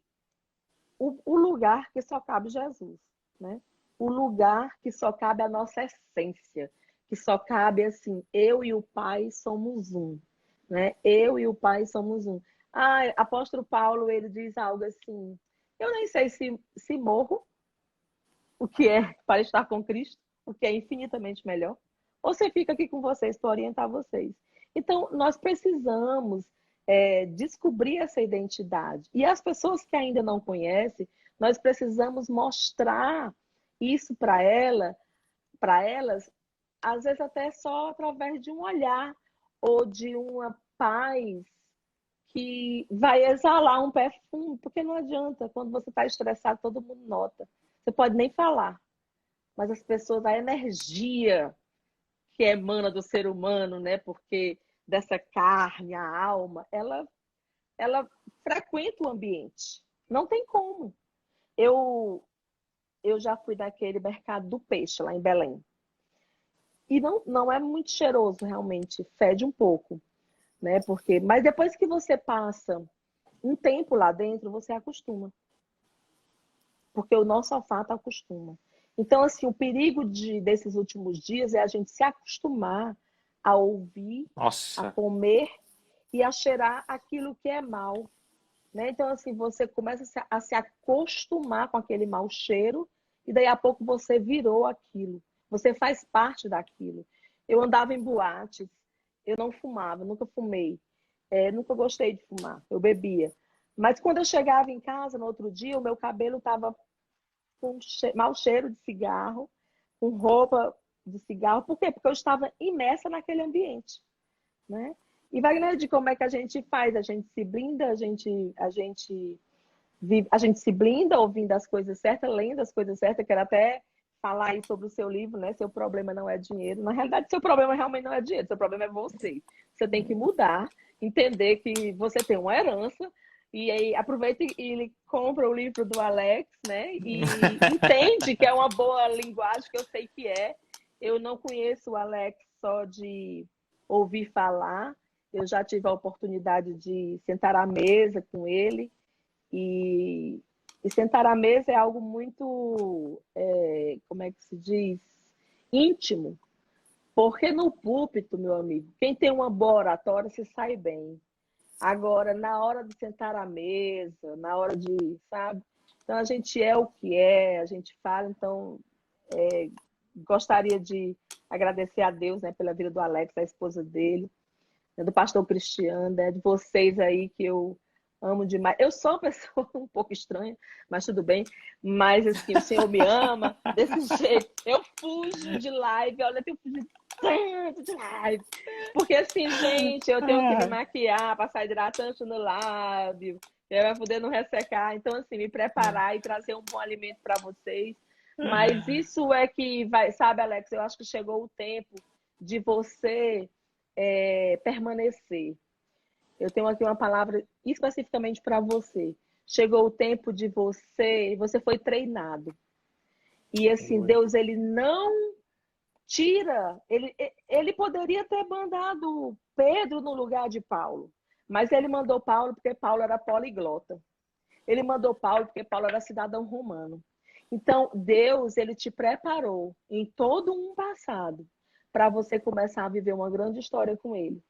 o lugar que só cabe Jesus, né? O lugar que só cabe a nossa essência, que só cabe assim, eu e o Pai somos um, né? Eu e o Pai somos um. Apóstolo Paulo, ele diz algo assim, eu nem sei se morro, o que é para estar com Cristo, o que é infinitamente melhor, ou se fica aqui com vocês para orientar vocês. Então, nós precisamos descobrir essa identidade. E as pessoas que ainda não conhecem, nós precisamos mostrar isso para elas, às vezes até só através de um olhar ou de uma paz que vai exalar um perfume, porque não adianta, quando você está estressado, todo mundo nota. Você pode nem falar, mas as pessoas, a energia que emana do ser humano, né? Porque dessa carne, a alma, ela frequenta o ambiente. Não tem como. Eu já fui naquele mercado do peixe lá em Belém. E não é muito cheiroso, realmente, fede um pouco, né? Mas depois que você passa um tempo lá dentro, você acostuma. Porque o nosso olfato acostuma. Então, assim, o perigo desses últimos dias é a gente se acostumar a ouvir, a Nossa. comer e a cheirar aquilo que é mal, né? Então, assim, você começa a se acostumar com aquele mau cheiro e daí a pouco você virou aquilo. Você faz parte daquilo. Eu andava em boates, eu não fumava, nunca fumei. Nunca gostei de fumar, eu bebia. Mas quando eu chegava em casa no outro dia, o meu cabelo estava com mau cheiro de cigarro, com roupa de cigarro. Por quê? Porque eu estava imersa naquele ambiente, né? E Wagner, de como é que a gente faz? A gente se blinda, a gente se blinda ouvindo as coisas certas, lendo as coisas certas. Quero até falar aí sobre o seu livro, né? Seu problema não é dinheiro. Na realidade, seu problema realmente não é dinheiro, seu problema é você. Você tem que mudar, entender que você tem uma herança, e aí aproveita e compra o livro do Alex, né? E entende que é uma boa linguagem, que eu sei que é. Eu não conheço o Alex só de ouvir falar, eu já tive a oportunidade de sentar à mesa com ele, e, e sentar à mesa é algo muito, como é que se diz? Íntimo. Porque no púlpito, meu amigo, quem tem uma boa oratória se sai bem. Agora, na hora de sentar à mesa, na hora de, sabe? Então, a gente é o que é, a gente fala. Então, gostaria de agradecer a Deus, né, pela vida do Alex, da esposa dele, né, do pastor Cristiano, né, de vocês aí que eu amo demais. Eu sou uma pessoa um pouco estranha, mas tudo bem. Mas, assim, o Senhor me ama desse jeito. Eu fujo de live, olha, eu tenho fugido tanto de live. Porque, assim, gente, eu tenho que me maquiar, passar hidratante no lábio, para poder não ressecar. Então, assim, me preparar e trazer um bom alimento para vocês. Mas isso é que vai, sabe, Alex, eu acho que chegou o tempo de você permanecer. Eu tenho aqui uma palavra especificamente para você. Chegou o tempo de você foi treinado. E assim, Aleluia. Deus, ele não tira, ele poderia ter mandado Pedro no lugar de Paulo, mas ele mandou Paulo porque Paulo era poliglota. Ele mandou Paulo porque Paulo era cidadão romano. Então, Deus, ele te preparou em todo um passado para você começar a viver uma grande história com ele.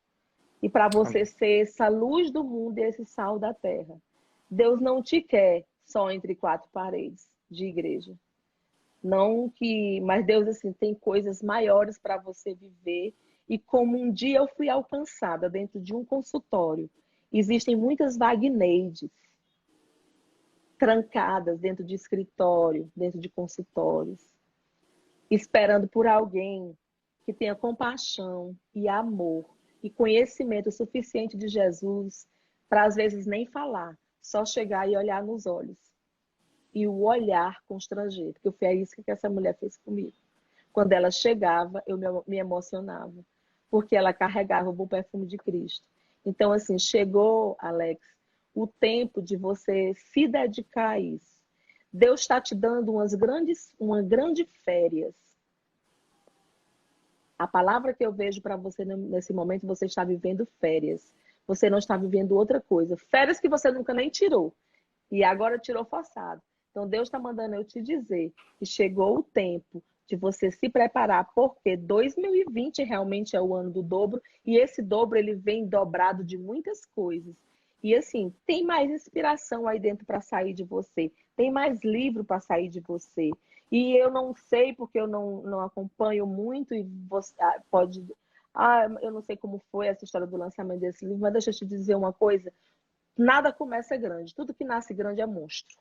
E para você Amém. ser essa luz do mundo e esse sal da terra. Deus não te quer só entre quatro paredes de igreja. Não que, mas Deus assim tem coisas maiores para você viver. E como um dia eu fui alcançada dentro de um consultório, existem muitas Wagneides trancadas dentro de escritório, dentro de consultórios, esperando por alguém que tenha compaixão e amor e conhecimento suficiente de Jesus para às vezes nem falar, só chegar e olhar nos olhos. E o olhar constranger, porque foi isso que essa mulher fez comigo. Quando ela chegava, eu me emocionava, porque ela carregava o bom perfume de Cristo. Então, assim, chegou, Alex, o tempo de você se dedicar a isso. Deus está te dando uma grande férias. A palavra que eu vejo para você nesse momento, você está vivendo férias. Você não está vivendo outra coisa. Férias que você nunca nem tirou. E agora tirou forçado. Então, Deus está mandando eu te dizer que chegou o tempo de você se preparar, porque 2020 realmente é o ano do dobro, e esse dobro ele vem dobrado de muitas coisas. E assim, tem mais inspiração aí dentro para sair de você, tem mais livro para sair de você. E eu não sei, porque eu não acompanho muito, e você pode. Eu não sei como foi essa história do lançamento desse livro, mas deixa eu te dizer uma coisa: nada começa grande, tudo que nasce grande é monstro.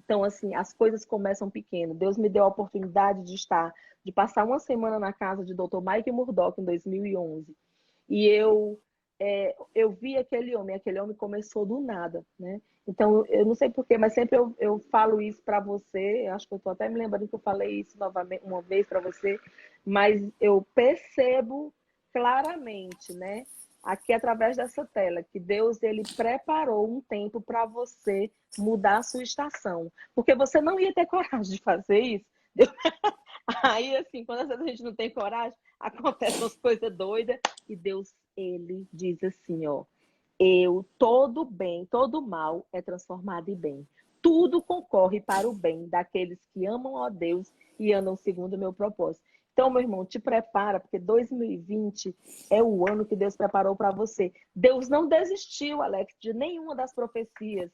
Então, assim, as coisas começam pequeno. Deus me deu a oportunidade de passar uma semana na casa de Dr. Mike Murdock em 2011. E eu vi aquele homem começou do nada, né? Então, eu não sei porquê, mas sempre eu falo isso para você, acho que eu estou até me lembrando que eu falei isso novamente uma vez para você, mas eu percebo claramente, né? Aqui através dessa tela, que Deus ele preparou um tempo para você mudar a sua estação. Porque você não ia ter coragem de fazer isso. Aí, assim, quando às vezes a gente não tem coragem, acontecem umas coisas doidas. E Deus, ele diz assim, ó. Todo bem, todo mal é transformado em bem. Tudo concorre para o bem daqueles que amam a Deus e andam segundo o meu propósito. Então, meu irmão, te prepara, porque 2020 é o ano que Deus preparou para você. Deus não desistiu, Alex, de nenhuma das profecias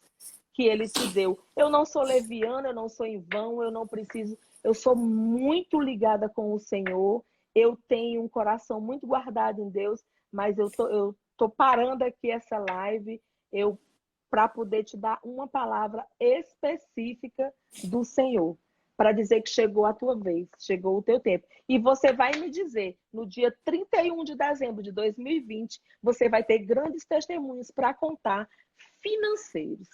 que ele te deu. Eu não sou leviana, eu não sou em vão, eu não preciso. Eu sou muito ligada com o Senhor. Eu tenho um coração muito guardado em Deus, mas eu tô parando aqui essa live para poder te dar uma palavra específica do Senhor, para dizer que chegou a tua vez, chegou o teu tempo. E você vai me dizer, no dia 31 de dezembro de 2020, você vai ter grandes testemunhos para contar financeiros.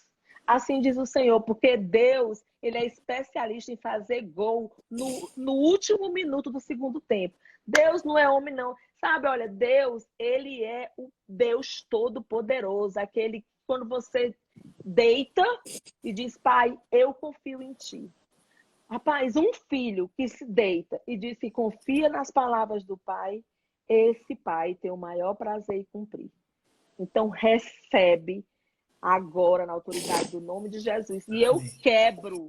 Assim diz o Senhor, porque Deus, ele é especialista em fazer gol no último minuto do segundo tempo. Deus não é homem, não. Sabe, olha, Deus, ele é o Deus Todo-Poderoso, aquele que quando você deita e diz, Pai, eu confio em ti. Rapaz, um filho que se deita e diz que confia nas palavras do pai, esse pai tem o maior prazer em cumprir. Então, recebe agora na autoridade do nome de Jesus. E eu quebro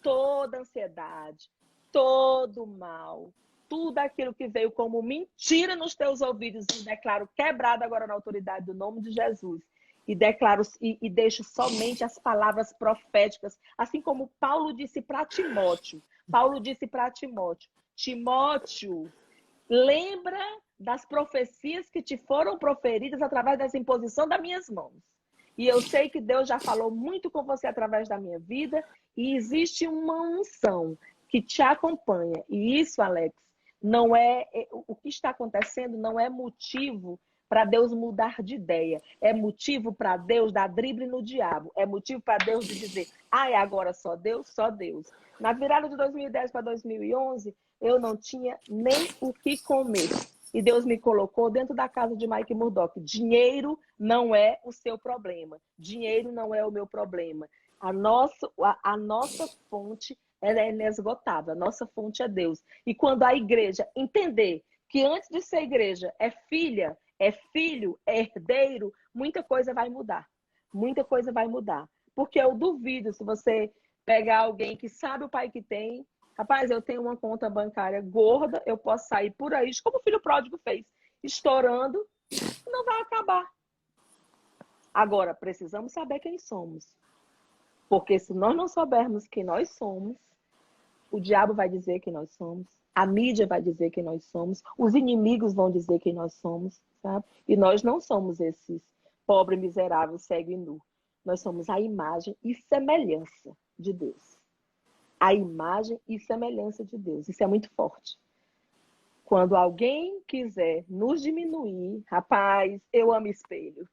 toda ansiedade, todo mal, tudo aquilo que veio como mentira nos teus ouvidos, e declaro quebrado agora na autoridade do nome de Jesus. E declaro e deixo somente as palavras proféticas, assim como Paulo disse para Timóteo. Paulo disse para Timóteo: Timóteo, lembra das profecias que te foram proferidas através da imposição das minhas mãos. E eu sei que Deus já falou muito com você através da minha vida, e existe uma unção que te acompanha. E isso, Alex, não é o que está acontecendo, não é motivo para Deus mudar de ideia. É motivo para Deus dar drible no diabo. É motivo para Deus de dizer, ai, agora só Deus, só Deus. Na virada de 2010 para 2011, eu não tinha nem o que comer. E Deus me colocou dentro da casa de Mike Murdock. Dinheiro não é o seu problema. Dinheiro não é o meu problema. A nossa fonte ela é inesgotável. A nossa fonte é Deus. E quando a igreja entender que antes de ser igreja é filha, é filho, é herdeiro, muita coisa vai mudar. Muita coisa vai mudar. Porque eu duvido se você pegar alguém que sabe o pai que tem. Rapaz, eu tenho uma conta bancária gorda, eu posso sair por aí, como o filho pródigo fez, estourando, não vai acabar. Agora, precisamos saber quem somos. Porque se nós não soubermos quem nós somos, o diabo vai dizer quem nós somos, a mídia vai dizer quem nós somos, os inimigos vão dizer quem nós somos, sabe? E nós não somos esses pobre, miserável, cego e nu. Nós somos a imagem e semelhança de Deus. A imagem e semelhança de Deus. Isso é muito forte. Quando alguém quiser nos diminuir, rapaz, eu amo espelho.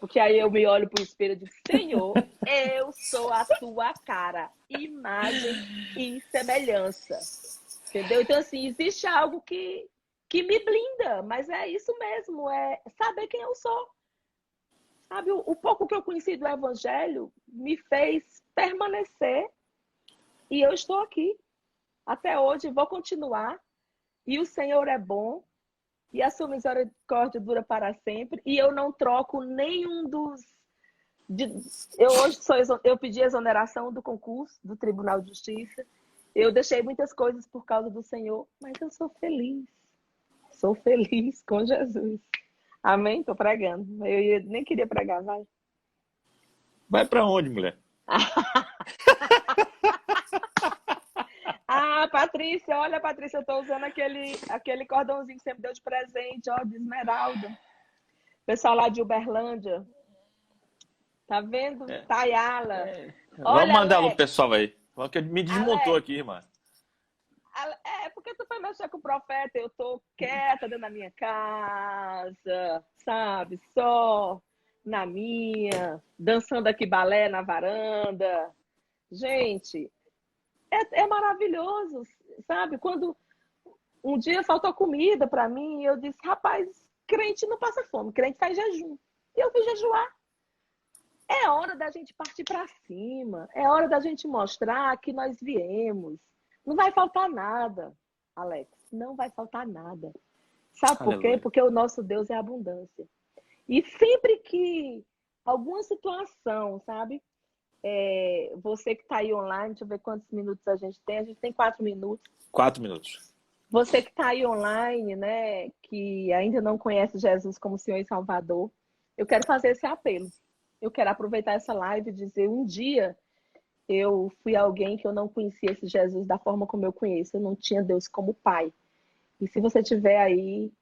Porque aí eu me olho para o espelho e digo, Senhor, eu sou a tua cara, imagem e semelhança. Entendeu? Então, assim, existe algo que me blinda, mas é isso mesmo, é saber quem eu sou. Sabe, o pouco que eu conheci do Evangelho me fez permanecer e eu estou aqui. Até hoje, vou continuar. E o Senhor é bom. E a sua misericórdia dura para sempre. E eu não troco nenhum dos... Eu pedi exoneração do concurso do Tribunal de Justiça. Eu deixei muitas coisas por causa do Senhor. Mas eu sou feliz. Sou feliz com Jesus. Amém? Estou pregando. Nem queria pregar, vai. Vai para onde, mulher? Ah, Patrícia, olha, Patrícia, eu tô usando aquele cordãozinho que você me deu de presente, ó, de esmeralda. Pessoal lá de Uberlândia. Tá vendo? Tayala. Vamos Olha, mandar o Alex. pessoal aí. Que me desmontou Alex, aqui, irmã. É porque tu foi mexer com o profeta, eu tô quieta dentro da minha casa, sabe? Só na minha, dançando aqui balé na varanda. Gente, é maravilhoso, sabe? Quando Um dia faltou comida para mim e eu disse, rapaz, crente não passa fome, crente faz jejum. E eu fui jejuar. É hora da gente partir para cima. É hora da gente mostrar que nós viemos. Não vai faltar nada, Alex. Não vai faltar nada. Sabe por quê? Aleluia. Porque o nosso Deus é abundância. E sempre que alguma situação, sabe? Você que está aí online, deixa eu ver quantos minutos a gente tem. A gente tem 4 minutos. 4 minutos. Você que está aí online, né? Que ainda não conhece Jesus como Senhor e Salvador, eu quero fazer esse apelo. Eu quero aproveitar essa live e dizer, um dia eu fui alguém que eu não conhecia esse Jesus da forma como eu conheço. Eu não tinha Deus como Pai. E se você estiver aí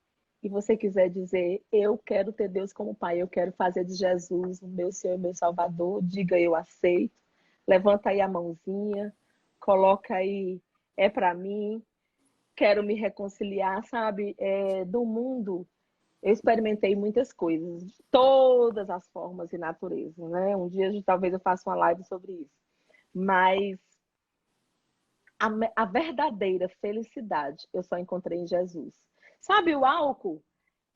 e você quiser dizer, eu quero ter Deus como Pai, eu quero fazer de Jesus o meu Senhor e meu Salvador, diga eu aceito. Levanta aí a mãozinha, coloca aí, é para mim, quero me reconciliar, sabe? Do mundo, eu experimentei muitas coisas, de todas as formas e naturezas, né? Um dia talvez eu faça uma live sobre isso. Mas a verdadeira felicidade eu só encontrei em Jesus. Sabe, o álcool,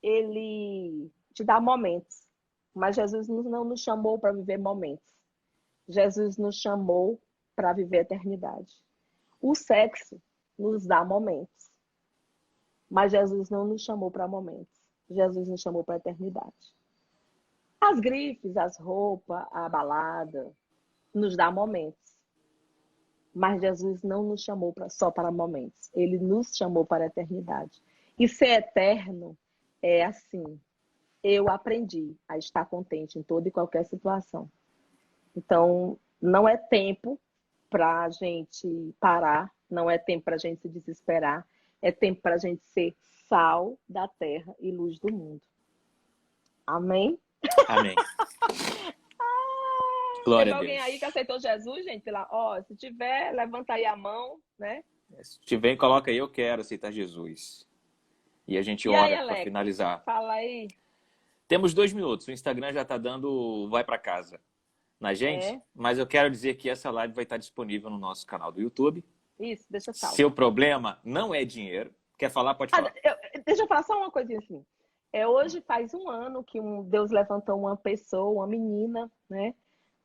ele te dá momentos, mas Jesus não nos chamou para viver momentos. Jesus nos chamou para viver a eternidade. O sexo nos dá momentos, mas Jesus não nos chamou para momentos. Jesus nos chamou para a eternidade. As grifes, as roupas, a balada, nos dá momentos. Mas Jesus não nos chamou só para momentos. Ele nos chamou para a eternidade. E ser eterno é assim. Eu aprendi a estar contente em toda e qualquer situação. Então, não é tempo para a gente parar, não é tempo para a gente se desesperar, é tempo para a gente ser sal da terra e luz do mundo. Amém? Amém. Teve Glória a alguém aí que Deus. aceitou Jesus, gente? Se tiver, levanta aí a mão, né? Se tiver, coloca aí, eu quero aceitar Jesus. E a gente E aí, ora para Alex, finalizar. fala aí. Temos 2 minutos. O Instagram já está dando vai para casa na gente, mas eu quero dizer que essa live vai estar disponível no nosso canal do YouTube. Isso, deixa salvo. Seu problema não é dinheiro. Quer falar? Pode falar. Deixa eu falar só uma coisinha assim. Hoje faz um ano que Deus levantou uma pessoa, uma menina, né,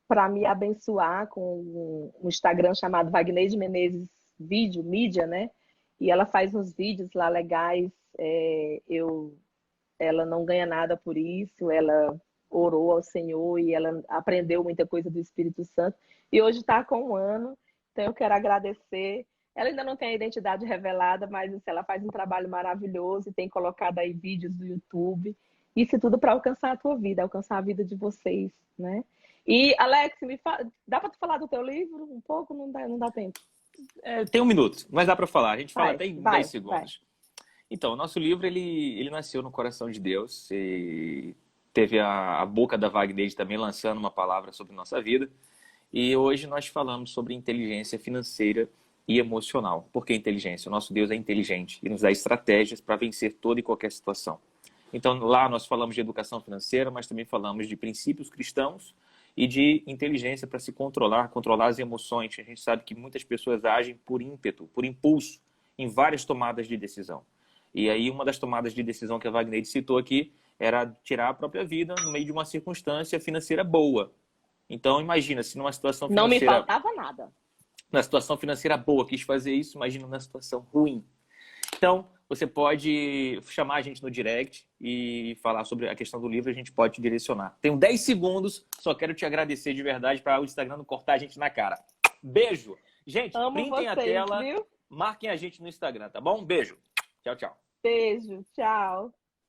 para me abençoar com um Instagram chamado Wagner de Menezes Mídia, né? E ela faz uns vídeos lá legais. Ela não ganha nada por isso, ela orou ao Senhor e ela aprendeu muita coisa do Espírito Santo. E hoje está com um ano, então eu quero agradecer. Ela ainda não tem a identidade revelada, mas ela faz um trabalho maravilhoso e tem colocado aí vídeos do YouTube. Isso tudo para alcançar a tua vida, alcançar a vida de vocês, né? E, Alex, dá para tu falar do teu livro um pouco? Não dá tempo. Tem 1 minuto, mas dá para falar. A gente fala até em 10 segundos. Vai. Então, o nosso livro, ele nasceu no coração de Deus e teve a boca da Wagner também lançando uma palavra sobre nossa vida. E hoje nós falamos sobre inteligência financeira e emocional. Por que inteligência? O nosso Deus é inteligente e nos dá estratégias para vencer toda e qualquer situação. Então, lá nós falamos de educação financeira, mas também falamos de princípios cristãos e de inteligência para se controlar as emoções. A gente sabe que muitas pessoas agem por ímpeto, por impulso, em várias tomadas de decisão. E aí, uma das tomadas de decisão que a Wagner citou aqui era tirar a própria vida no meio de uma circunstância financeira boa. Então, imagina, se numa situação financeira... Não me faltava nada. Na situação financeira boa, quis fazer isso, imagina na situação ruim. Então, você pode chamar a gente no direct e falar sobre a questão do livro, a gente pode te direcionar. Tenho 10 segundos, só quero te agradecer de verdade para o Instagram não cortar a gente na cara. Beijo! Gente, printem a tela, viu? Marquem a gente no Instagram, tá bom? Beijo! Tchau, tchau. Beijo, tchau.